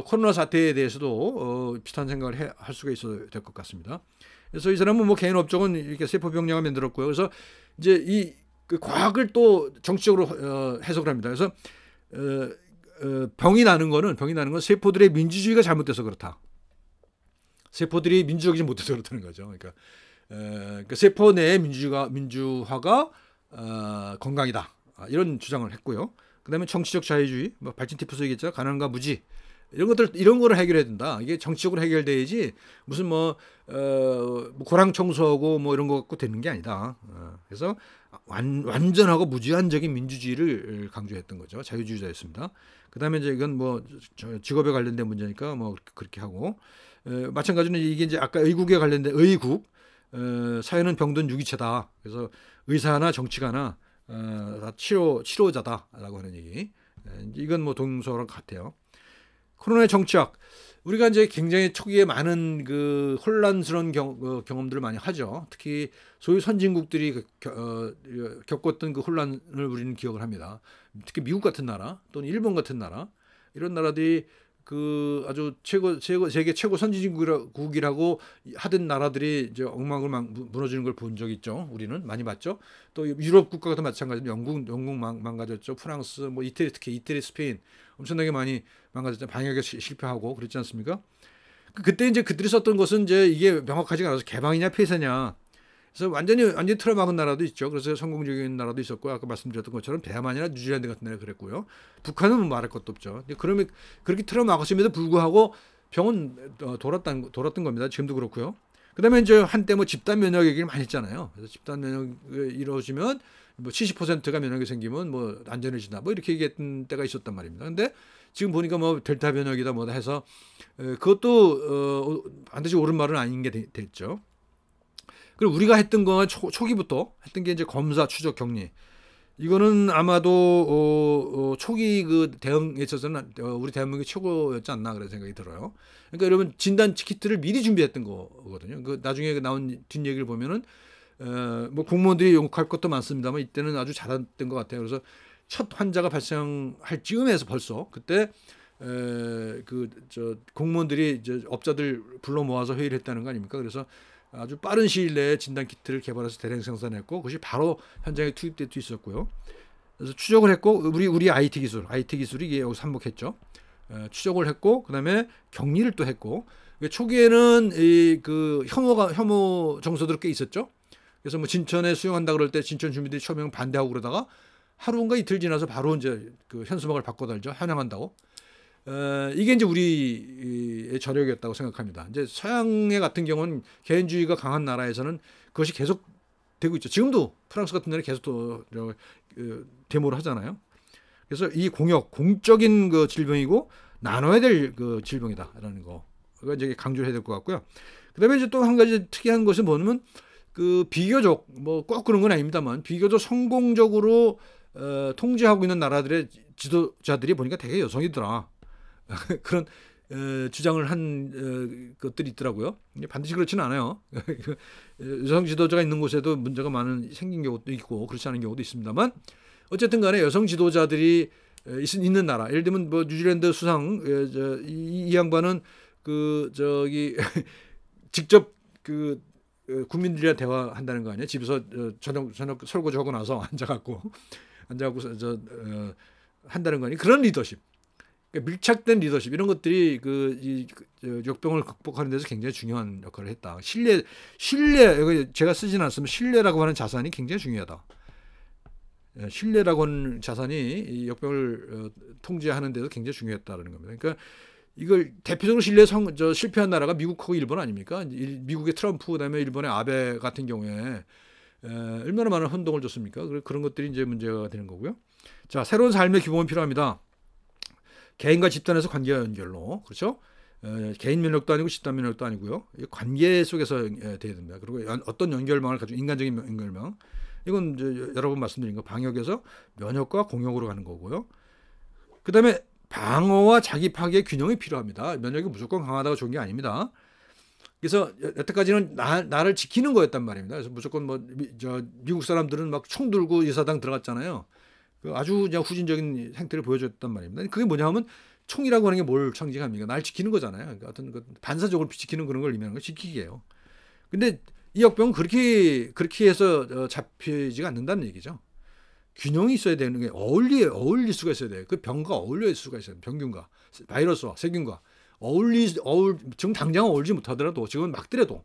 코로나 사태에 대해서도 비슷한 생각을 할 수가 있어야 될 것 같습니다. 그래서 이 사람은 개인 업적은 이렇게 세포병약을 만들었고요. 그래서 이제 그 과학을 또 정치적으로 해석을 합니다. 그래서 병이 나는 건 세포들의 민주주의가 잘못돼서 그렇다. 세포들이 민주적이지 못해서 그렇다는 거죠. 그러니까 세포 내의 민주화가 건강이다. 이런 주장을 했고요. 그다음에 정치적 자유주의, 발진 티푸스 얘기했죠. 가난과 무지, 이런 거를 해결해야 된다. 이게 정치적으로 해결돼야지 무슨 뭐 고랑 청소하고 뭐 이런 거 갖고 되는 게 아니다. 그래서 완전하고 무제한적인 민주주의를 강조했던 거죠. 자유주의자였습니다. 그다음에 이제 이건 뭐 직업에 관련된 문제니까 뭐 그렇게 하고 마찬가지로 이게 이제 아까 의국에 관련된 의국 사회는 병든 유기체다. 그래서 의사나 정치가나 다 치료자다라고 하는 얘기. 이건 뭐 동서랑 같아요. 코로나의 정치학. 우리가 이제 굉장히 초기에 많은 그 혼란스러운 경험들을 많이 하죠. 특히 소위 선진국들이 겪었던 그 혼란을 우리는 기억을 합니다. 특히 미국 같은 나라 또는 일본 같은 나라 이런 나라들이 그 아주 세계 최고 선진국이라고 하던 나라들이 이제 엉망을 무너지는 걸 본 적이 있죠. 우리는 많이 봤죠. 또 유럽 국가도 마찬가지로 영국 망가졌죠. 프랑스, 뭐 이태리, 특히 이태리, 스페인 엄청나게 많이 망가졌죠. 방역에 실패하고 그랬지 않습니까? 그때 이제 그들이 썼던 것은 이제 이게 명확하지가 않아서 개방이냐 폐쇄냐. 그래서 완전히 틀어막은 나라도 있죠. 그래서 성공적인 나라도 있었고 아까 말씀드렸던 것처럼 대만이나 뉴질랜드 같은 나라 그랬고요. 북한은 뭐 말할 것도 없죠. 그러면 그렇게 틀어막았음에도 불구하고 병은 돌았던 겁니다. 지금도 그렇고요. 그다음에 이제 한때 뭐 집단 면역 얘기를 많이 했잖아요. 그래서 집단 면역이 이루어지면 뭐 70%가 면역이 생기면 뭐 안전해진다. 뭐 이렇게 얘기했던 때가 있었단 말입니다. 근데 지금 보니까 뭐 델타 변역이다 뭐다 해서 그것도 반드시 옳은 말은 아닌 게 됐죠. 그리고 우리가 했던 건 초기부터 했던 게 이제 검사, 추적, 격리. 이거는 아마도 초기 그 대응에 있어서는 우리 대한민국이 최고였지 않나 그런 생각이 들어요. 그러니까 여러분 진단 키트를 미리 준비했던 거거든요. 그 나중에 나온 뒷얘기를 보면은 뭐 공무원들이 욕할 것도 많습니다만 이때는 아주 잘했던 것 같아요. 그래서 첫 환자가 발생할 즈음에서 벌써 그때 공무원들이 이제 업자들 불러 모아서 회의를 했다는 거 아닙니까? 그래서 아주 빠른 시일 내에 진단 키트를 개발해서 대량 생산했고 그것이 바로 현장에 투입될 수 있었고요. 그래서 추적을 했고 우리 IT 기술이 이게 여기서 한몫했죠. 추적을 했고 그다음에 격리를 또 했고 초기에는 그 혐오 정서들 꽤 있었죠. 그래서 뭐 진천에 수용한다 그럴 때 진천 주민들이 처음에는 반대하고 그러다가 하루인가 이틀 지나서 바로 이제 그 현수막을 바꿔 달죠. 환영한다고. 이게 이제 우리의 저력이었다고 생각합니다. 이제 서양의 같은 경우는 개인주의가 강한 나라에서는 그것이 계속 되고 있죠. 지금도 프랑스 같은 데는 계속 또 데모를 하잖아요. 그래서 이 공적인 그 질병이고 나눠야 될 그 질병이다라는 거. 그거 이제 강조해야 될 것 같고요. 그다음에 이제 또 한 가지 특이한 것은 뭐냐면 그 비교적 뭐 꼭 그런 건 아닙니다만 비교적 성공적으로 통제하고 있는 나라들의 지도자들이 보니까 되게 여성이더라. 그런 주장을 한 것들이 있더라고요. 반드시 그렇지는 않아요. 여성 지도자가 있는 곳에도 문제가 생긴 경우도 있고 그렇지 않은 경우도 있습니다만 어쨌든 간에 여성 지도자들이 있는 나라. 예를 들면 뭐 뉴질랜드 수상 이 양반은 직접 그 국민들이랑 대화한다는 거 아니에요? 집에서 저녁 설거지하고 나서 앉아갖고 한다는 거 아니에요? 그런 리더십. 그러니까 밀착된 리더십 이런 것들이 이 역병을 극복하는 데서 굉장히 중요한 역할을 했다. 신뢰 제가 쓰지는 않습니다. 신뢰라고 하는 자산이 굉장히 중요하다. 신뢰라고 하는 자산이 이 역병을 통제하는 데서 굉장히 중요했다는 겁니다. 그러니까 이걸 대표적으로 실패한 나라가 미국하고 일본 아닙니까? 미국의 트럼프 그다음에 일본의 아베 같은 경우에 얼마나 많은 혼동을 줬습니까? 그런 것들이 이제 문제가 되는 거고요. 자, 새로운 삶의 기본은 필요합니다. 개인과 집단에서 관계와 연결로 그렇죠? 개인 면역도 아니고 집단 면역도 아니고요. 관계 속에서 돼야 됩니다. 그리고 어떤 연결망을 가지고 인간적인 연결망 이건 이제 여러 번 말씀드린 거 방역에서 면역과 공역으로 가는 거고요. 그다음에 방어와 자기 파괴의 균형이 필요합니다. 면역이 무조건 강하다고 좋은 게 아닙니다. 그래서 여태까지는 나를 지키는 거였단 말입니다. 그래서 무조건 미국 사람들은 막 총 들고 의사당 들어갔잖아요. 아주 그냥 후진적인 행태를 보여줬단 말입니다. 그게 뭐냐 하면 총이라고 하는 게 뭘 상징합니까? 날 지키는 거잖아요. 그러니까 어떤 반사적으로 지키는 그런 걸 의미하는 거 지키기예요. 근데 이 역병은 그렇게 해서 잡히지가 않는다는 얘기죠. 균형이 있어야 되는 게 어울릴 수가 있어야 돼요. 그 병과 어울릴 수가 있어요. 병균과 바이러스와 세균과 지금 당장 어울리지 못하더라도 지금 막더라도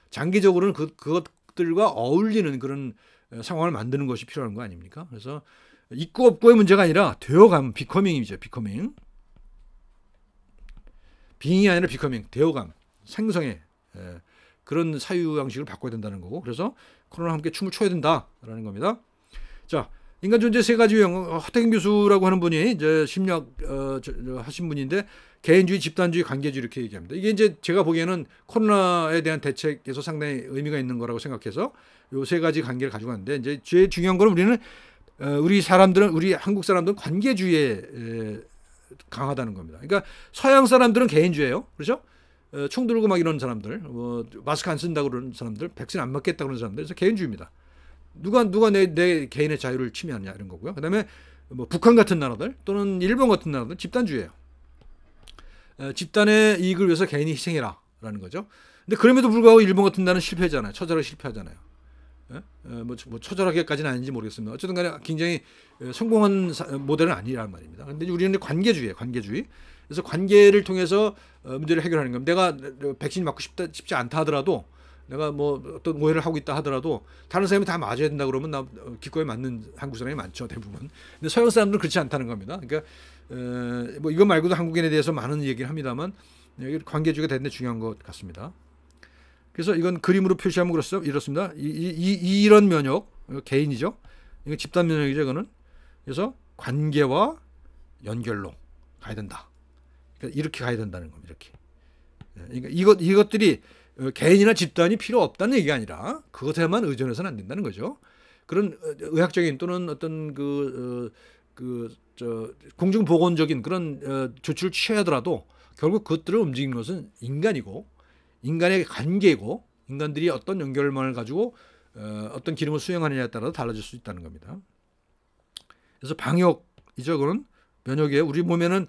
장기적으로는 그것들과 어울리는 그런 상황을 만드는 것이 필요한 거 아닙니까? 그래서 있고 없고의 문제가 아니라 되어가면 비커밍이죠. 비커밍. 빙이 아니라 비커밍, 되어감, 생성의 그런 사유 양식을 바꿔야 된다는 거고, 그래서 코로나와 함께 춤을 춰야 된다라는 겁니다. 자, 인간 존재 세 가지 유형. 허태경 교수라고 하는 분이 이제 심리학 하신 분인데, 개인주의, 집단주의, 관계주의 이렇게 얘기합니다. 이게 이제 제가 보기에는 코로나에 대한 대책에서 상당히 의미가 있는 거라고 생각해서 요 세 가지 관계를 가지고 왔는데, 이제 제일 중요한 거는 우리는 우리 사람들은, 우리 한국 사람들은 관계주의에 강하다는 겁니다. 그러니까 서양 사람들은 개인주의예요, 그렇죠? 총 들고 막 이런 사람들, 마스크 안 쓴다고 그러는 사람들, 백신 안 맞겠다고 그러는 사람들, 그래서 개인주의입니다. 누가 내 개인의 자유를 침해하냐 이런 거고요. 그다음에 뭐 북한 같은 나라들 또는 일본 같은 나라들 집단주의예요. 집단의 이익을 위해서 개인이 희생해라라는 거죠. 근데 그럼에도 불구하고 일본 같은 나라는 실패하잖아요. 처절하게 실패하잖아요. 뭐 처절하게까지는 아닌지 모르겠습니다. 어쨌든 간에 굉장히 성공한 모델은 아니란 말입니다. 근데 우리는 관계주의예요. 관계주의. 그래서 관계를 통해서 문제를 해결하는 겁니다. 내가 백신 맞고 싶지 않다 하더라도, 내가 뭐 어떤 오해를 하고 있다 하더라도 다른 사람이 다 맞아야 된다 그러면 나 기꺼이 맞는 한국 사람이 많죠, 대부분. 근데 서양 사람들은 그렇지 않다는 겁니다. 그러니까 뭐 이거 말고도 한국인에 대해서 많은 얘기를 합니다만, 관계주의가 대단히 중요한 것 같습니다. 그래서 이건 그림으로 표시하면 이렇습니다. 이런 면역, 개인이죠. 이거 집단 면역이죠, 이거는. 그래서 관계와 연결로 가야 된다. 그러니까 이렇게 가야 된다는 겁니다. 이렇게. 그러니까 이것들이 개인이나 집단이 필요 없다는 얘기가 아니라 그것에만 의존해서는 안 된다는 거죠. 그런 의학적인 또는 어떤 공중보건적인 그런 조치를 취하더라도 결국 그것들을 움직이는 것은 인간이고, 인간의 관계이고, 인간들이 어떤 연결망을 가지고 어떤 기능을 수행하느냐에 따라 달라질 수 있다는 겁니다. 그래서 방역이죠. 그건 면역이에요. 우리 몸에는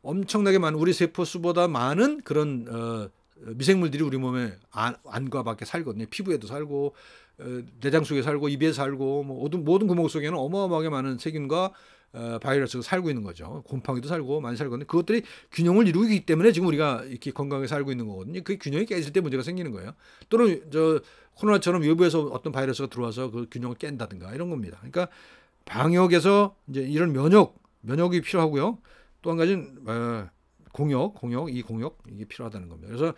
엄청나게 많은, 우리 세포 수보다 많은 그런 미생물들이 우리 몸에 안과 밖에 살거든요. 피부에도 살고, 내장 속에 살고, 입에 살고, 뭐 모든 구멍 속에는 어마어마하게 많은 세균과 바이러스가 살고 있는 거죠. 곰팡이도 살고 많이 살거든요. 그것들이 균형을 이루고 있기 때문에 지금 우리가 이렇게 건강하게 살고 있는 거거든요. 그 균형이 깨질 때 문제가 생기는 거예요. 또는 코로나처럼 외부에서 어떤 바이러스가 들어와서 그 균형을 깬다든가 이런 겁니다. 그러니까 방역에서 이제 이런 면역이 필요하고요. 또 한 가지는 공역 이게 필요하다는 겁니다. 그래서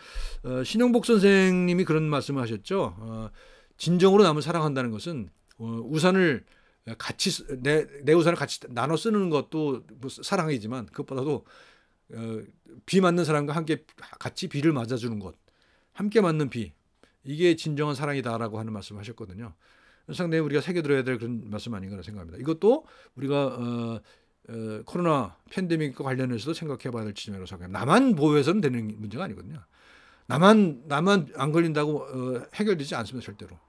신영복 선생님이 그런 말씀을 하셨죠. 진정으로 남을 사랑한다는 것은 우산을 같이 내 우산을 같이 나눠 쓰는 것도 뭐 사랑이지만, 그것보다도 비 맞는 사람과 함께 같이 비를 맞아주는 것, 함께 맞는 비, 이게 진정한 사랑이다라고 하는 말씀을 하셨거든요. 상당히 우리가 새겨들어야 될 그런 말씀 아닌가 생각합니다. 이것도 우리가 코로나 팬데믹과 관련해서도 생각해봐야 될 지점이라고 생각합니다. 나만 보호해서는 되는 문제가 아니거든요. 나만 안 걸린다고 해결되지 않습니다, 절대로.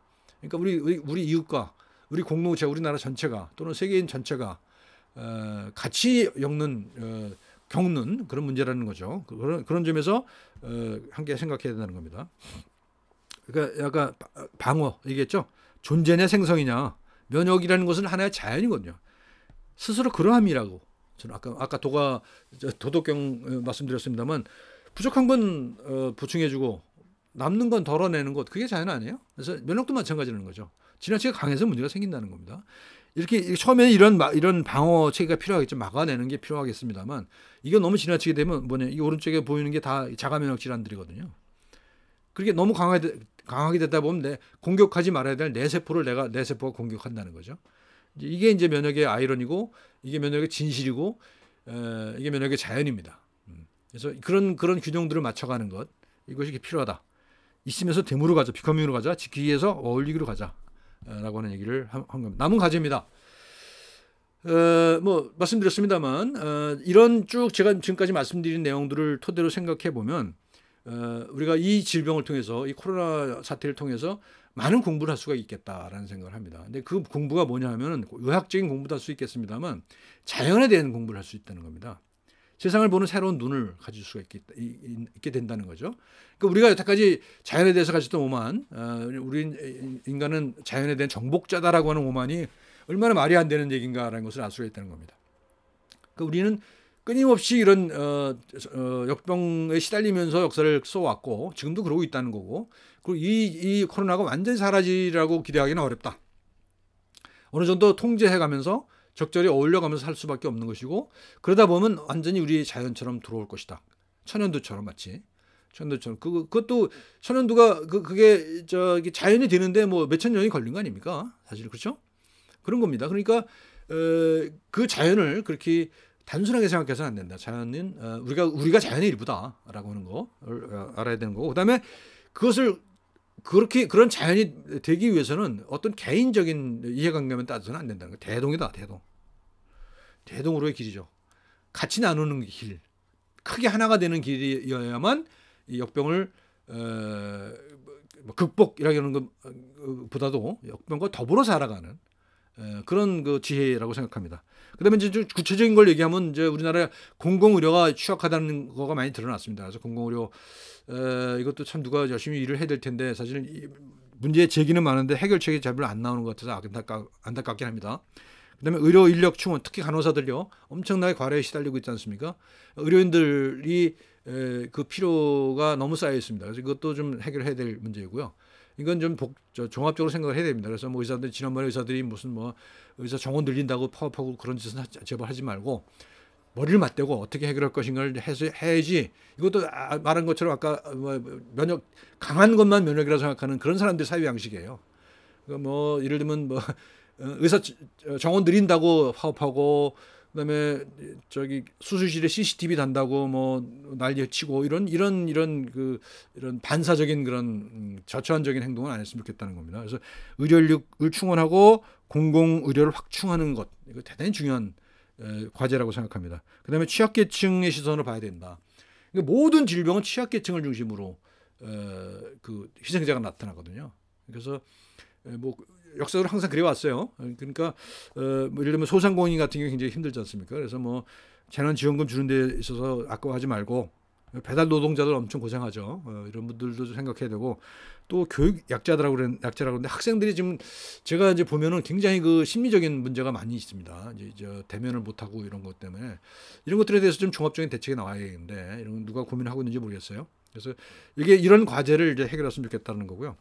그러니까 우리 이웃과 우리 공동체, 우리나라 전체가 또는 세계인 전체가 같이 겪는 그런 문제라는 거죠. 그런 점에서 함께 생각해야 된다는 겁니다. 그러니까 약간 방어 얘기했죠. 존재냐 생성이냐. 면역이라는 것은 하나의 자연이거든요. 스스로 그러함이라고. 저는 아까 도덕경 말씀드렸습니다만, 부족한 건 보충해주고 남는 건 덜어내는 것, 그게 자연 아니에요? 그래서 면역도 마찬가지라는 거죠. 지나치게 강해서 문제가 생긴다는 겁니다. 이렇게 처음에는 이런 방어 체계가 필요하겠죠. 막아내는 게 필요하겠습니다만, 이게 너무 지나치게 되면 이 오른쪽에 보이는 게 다 자가 면역 질환들이거든요. 그렇게 너무 강하게 되다 보면 공격하지 말아야 될 내 세포가 공격한다는 거죠. 이게 이제 면역의 아이러니고, 이게 면역의 진실이고, 이게 면역의 자연입니다. 그래서 그런 균형들을 맞춰가는 것, 이것이 필요하다. 있으면서 됨으로 가자, 비커밍으로 가자, 지키기 위해서 어울리기로 가자, 라고 하는 얘기를 한 겁니다. 남은 과제입니다. 뭐 말씀드렸습니다만, 이런 쭉 제가 지금까지 말씀드린 내용들을 토대로 생각해 보면, 우리가 이 질병을 통해서, 이 코로나 사태를 통해서 많은 공부를 할 수가 있겠다라는 생각을 합니다. 근데 그 공부가 뭐냐 하면은 의학적인 공부도 할 수 있겠습니다만, 자연에 대한 공부를 할 수 있다는 겁니다. 세상을 보는 새로운 눈을 가질 수가 있게 된다는 거죠. 그러니까 우리가 여태까지 자연에 대해서 가졌던 오만, 우리 인간은 자연에 대한 정복자다라고 하는 오만이 얼마나 말이 안 되는 얘기인가라는 것을 알 수가 있다는 겁니다. 그러니까 우리는 끊임없이 이런 역병에 시달리면서 역사를 써왔고, 지금도 그러고 있다는 거고, 그리고 이 코로나가 완전히 사라지라고 기대하기는 어렵다. 어느 정도 통제해가면서 적절히 어울려가면서 살 수밖에 없는 것이고, 그러다 보면 완전히 우리 자연처럼 들어올 것이다. 천연두처럼 마치 천연두처럼 그것도 천연두가 그게 저기 자연이 되는데 뭐 몇천 년이 걸린 거 아닙니까? 사실 그렇죠? 그런 겁니다. 그러니까 그 자연을 그렇게 단순하게 생각해서는 안 된다. 자연은 우리가 자연의 일부다라고 하는 거 알아야 되는 거고, 그다음에 그것을 그렇게 그런 자연이 되기 위해서는 어떤 개인적인 이해관계만 따져서는 안 된다는 거예요. 대동이다, 대동. 대동으로의 길이죠. 같이 나누는 길, 크게 하나가 되는 길이어야만 이 역병을 극복이라는 것보다도 역병과 더불어 살아가는 그런 그 지혜라고 생각합니다. 그다음에 이제 좀 구체적인 걸 얘기하면 이제 우리나라 공공의료가 취약하다는 거가 많이 드러났습니다. 그래서 공공의료 이것도 참 누가 열심히 일을 해야 될 텐데 사실 문제 제기는 많은데 해결책이 잘 안 나오는 것 같아서 안타깝긴 합니다. 그다음에 의료 인력 충원, 특히 간호사들요 엄청나게 과로에 시달리고 있지 않습니까? 의료인들이 그 필요가 너무 쌓여 있습니다. 그래서 이것도 좀 해결해야 될 문제이고요. 이건 좀 종합적으로 생각을 해야 됩니다. 그래서 뭐 의사들 지난번에 의사들이 무슨 뭐 의사 정원 늘린다고 파업하고 그런 짓은 제발 하지 말고 머리를 맞대고 어떻게 해결할 것인가를 해야지. 이것도 말한 것처럼 아까 면역 강한 것만 면역이라고 생각하는 그런 사람들 사유 양식이에요. 뭐 예를 들면 뭐 의사 정원 늘린다고 파업하고 그다음에 저기 수술실에 CCTV 단다고 뭐 난리치고 이런 반사적인 그런 저체온적인 행동은 안 했으면 좋겠다는 겁니다. 그래서 의료인력을 충원하고 공공 의료를 확충하는 것, 이거 대단히 중요한 과제라고 생각합니다. 그다음에 취약계층의 시선을 봐야 된다. 그러니까 모든 질병은 취약계층을 중심으로 그 희생자가 나타나거든요. 그래서 뭐 역사적으로 항상 그래 왔어요. 그러니까 뭐 예를 들면 소상공인 같은 경우 굉장히 힘들지 않습니까? 그래서 뭐 재난지원금 주는 데 있어서 아까워하지 말고 배달 노동자들 엄청 고생하죠. 이런 분들도 좀 생각해야 되고 또 교육 약자라고 그러는데 학생들이 지금 제가 이제 보면은 굉장히 그 심리적인 문제가 많이 있습니다. 이제 대면을 못 하고 이런 것 때문에 이런 것들에 대해서 좀 종합적인 대책이 나와야 되는데 이런 건 누가 고민하고 있는지 모르겠어요. 그래서 이게 이런 과제를 이제 해결했으면 좋겠다는 거고요.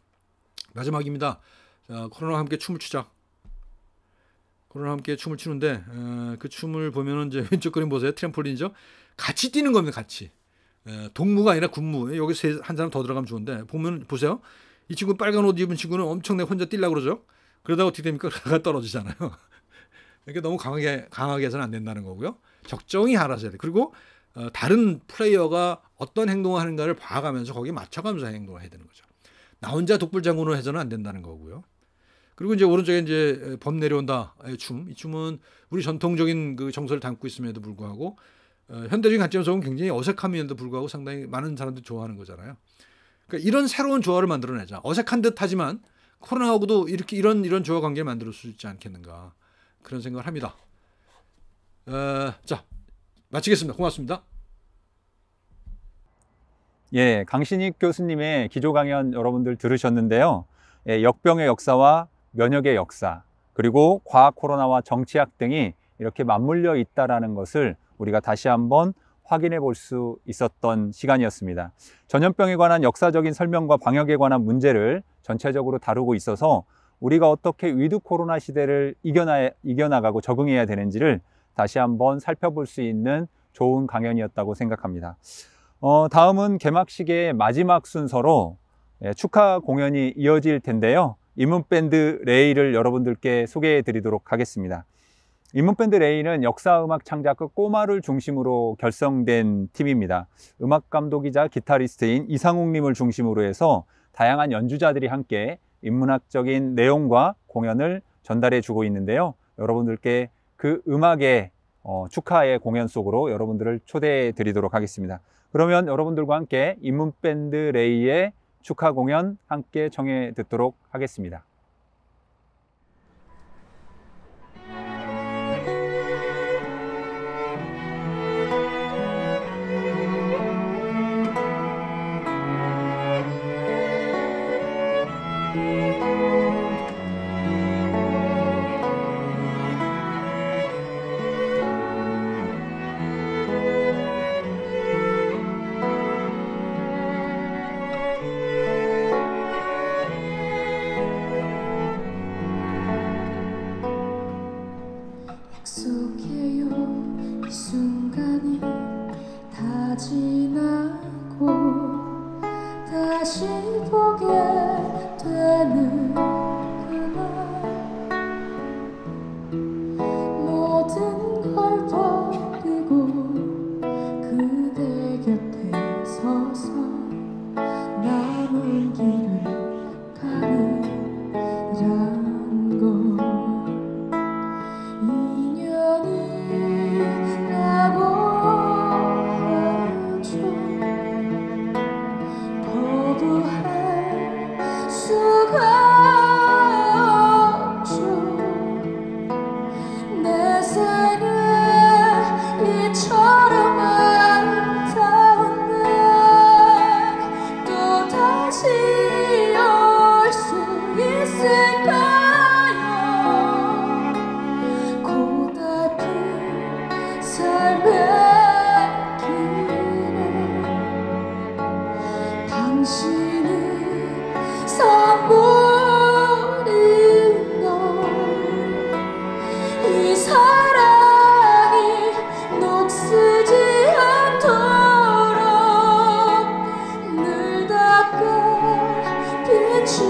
마지막입니다. 자, 코로나와 함께 춤을 추자. 코로나와 함께 춤을 추는데 그 춤을 보면은 이제 왼쪽 그림 보세요. 트램폴린이죠. 같이 뛰는 겁니다. 같이. 동무가 아니라 군무. 여기 한 사람 더 들어가면 좋은데 보면 보세요. 이 친구 빨간 옷 입은 친구는 엄청나게 혼자 뛰려고 그러죠. 그러다가 어떻게 됩니까? 그러다가 떨어지잖아요. 이렇게 너무 강하게 해서는 안 된다는 거고요. 적정히 알아서 해야 돼. 그리고 다른 플레이어가 어떤 행동을 하는가를 봐가면서 거기에 맞춰가면서 행동을 해야 되는 거죠. 나 혼자 독불장군으로 해서는 안 된다는 거고요. 그리고 이제 오른쪽에 이제 범 내려온다의 춤. 이 춤은 우리 전통적인 그 정서를 담고 있음에도 불구하고 현대적인 관점에서 보면 굉장히 어색함에도 불구하고 상당히 많은 사람들이 좋아하는 거잖아요. 그러니까 이런 새로운 조화를 만들어내자. 어색한 듯하지만 코로나하고도 이렇게 이런 조화 관계를 만들 수 있지 않겠는가 그런 생각을 합니다. 자, 마치겠습니다. 고맙습니다. 예, 강신익 교수님의 기조 강연 여러분들 들으셨는데요. 예, 역병의 역사와 면역의 역사, 그리고 과학 코로나와 정치학 등이 이렇게 맞물려 있다는 것을 우리가 다시 한번 확인해 볼 수 있었던 시간이었습니다. 전염병에 관한 역사적인 설명과 방역에 관한 문제를 전체적으로 다루고 있어서 우리가 어떻게 위드 코로나 시대를 이겨나가고 적응해야 되는지를 다시 한번 살펴볼 수 있는 좋은 강연이었다고 생각합니다. 다음은 개막식의 마지막 순서로 축하 공연이 이어질 텐데요. 인문밴드 레이를 여러분들께 소개해 드리도록 하겠습니다. 인문밴드 레이는 역사음악 창작극 꼬마를 중심으로 결성된 팀입니다. 음악감독이자 기타리스트인 이상욱님을 중심으로 해서 다양한 연주자들이 함께 인문학적인 내용과 공연을 전달해 주고 있는데요. 여러분들께 그 음악의 축하의 공연 속으로 여러분들을 초대해 드리도록 하겠습니다. 그러면 여러분들과 함께 인문밴드 레이의 축하 공연 함께 청해 듣도록 하겠습니다. 약속해요 이 순간이 다 지나 삶의 길에 당신은 선물인 걸 이 사랑이 녹슬지 않도록 늘 닦아 비출게요.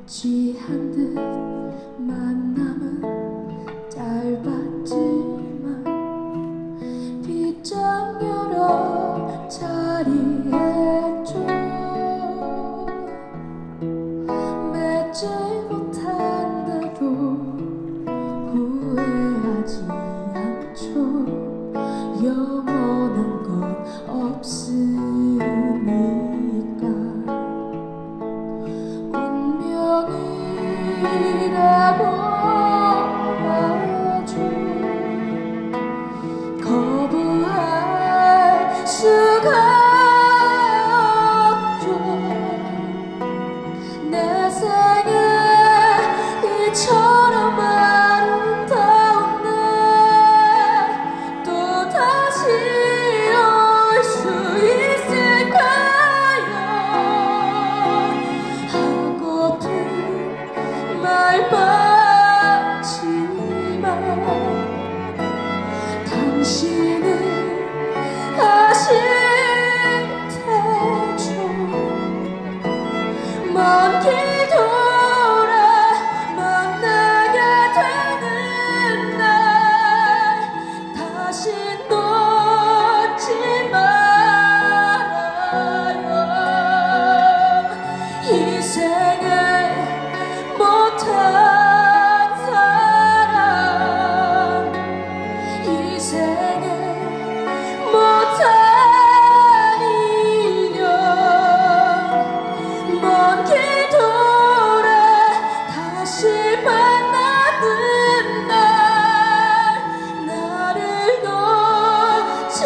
취한 듯 만남은 짧았지만 빗장 여러 자리했죠. 맺지 못한데도 후회하지 않죠. 영원한 건 없으니까. 운명이라고 하죠. 거부할 수가 없죠. 내 생에 이처럼 아름다운 날 또다시 올 수 있을까요? 하고픈 말 많지만 당신은 아실 테죠. 먼 길 돌아 만나게 되는 날 다시 놓지 말아요. 이 생에 못한 사랑, 이 생에 못한 인연, 먼 길 돌아 다시 만나는 날 나를 놓지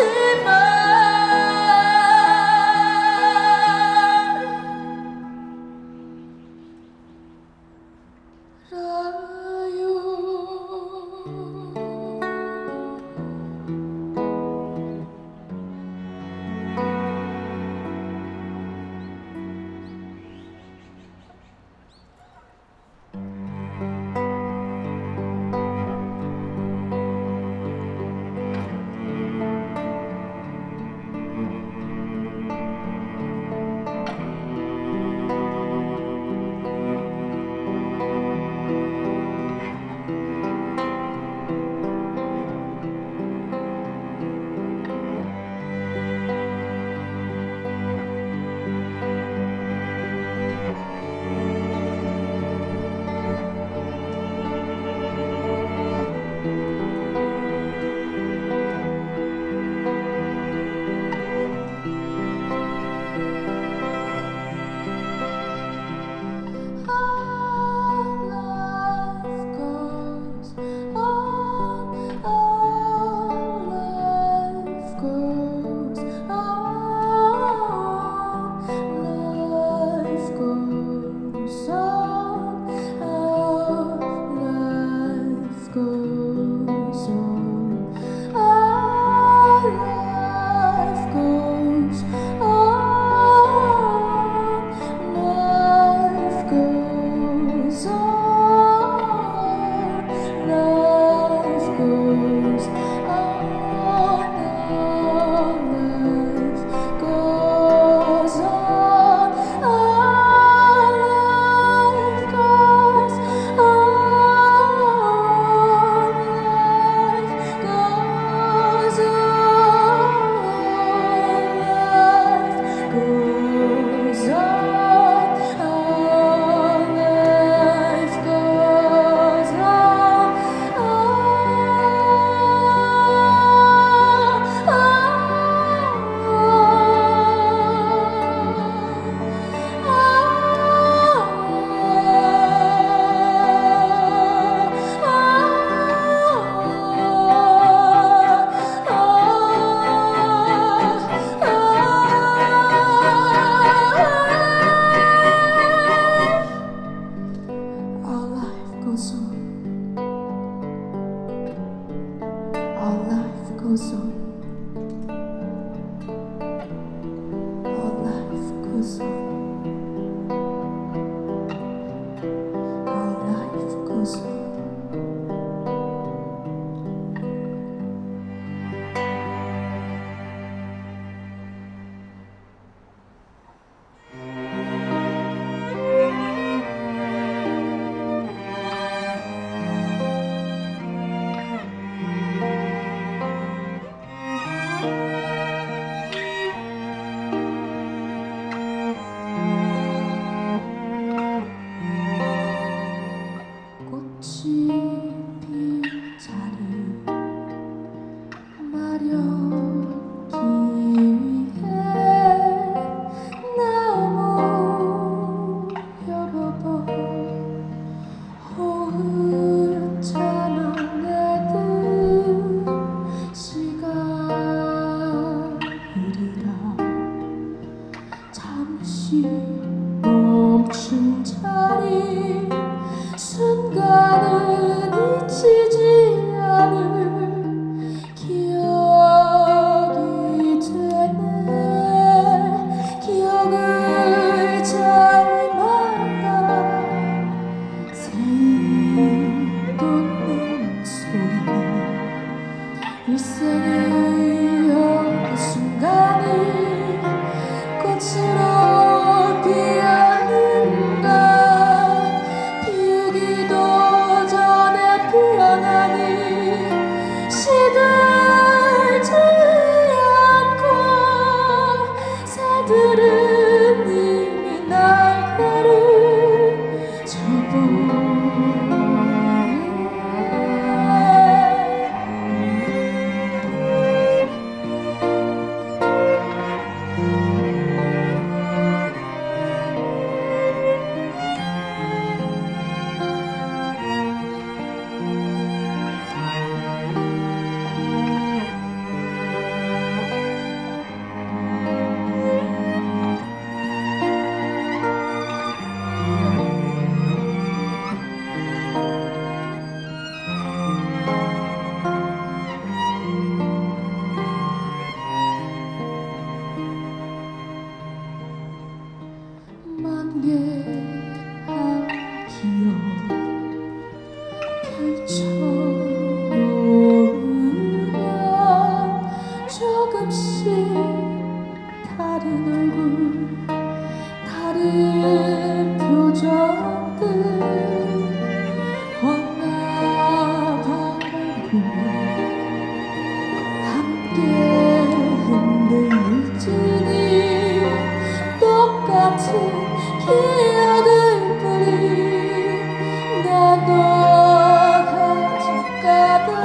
goes on. Our life goes on. Our life goes on. 꽃이 핀 자리 마련하기 위해 너무 여러 번 호흡잖아 내들 시간 흐리라 잠시 멈춘 자리 순간은 잊히지 않을 기억이 되네 기억을 잡을마다 새이 돋는 소리 일생의 어느 순간이 꽃으로 피었는가 피우기도 전에 피어나니 시들지 않고 새들은 이미 날개를 만개한 기억 펼쳐놓으면 조금씩 다른 얼굴 다른 표정들 험나발굴 함께 흔들지니 똑같은 기억을 뿌리 나눠 가질까봐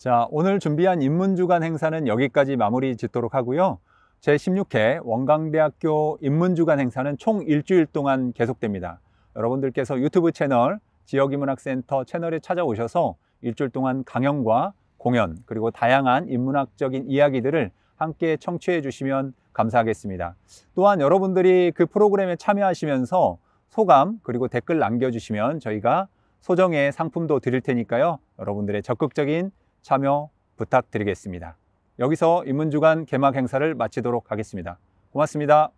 자, 오늘 준비한 인문주간 행사는 여기까지 마무리 짓도록 하고요. 제16회 원광대학교 인문주간 행사는 총 일주일 동안 계속됩니다. 여러분들께서 유튜브 채널 지역인문학센터 채널에 찾아오셔서 일주일 동안 강연과 공연 그리고 다양한 인문학적인 이야기들을 함께 청취해 주시면 감사하겠습니다. 또한 여러분들이 그 프로그램에 참여하시면서 소감 그리고 댓글 남겨주시면 저희가 소정의 상품도 드릴 테니까요. 여러분들의 적극적인 참여 부탁드리겠습니다. 여기서 인문주간 개막 행사를 마치도록 하겠습니다. 고맙습니다.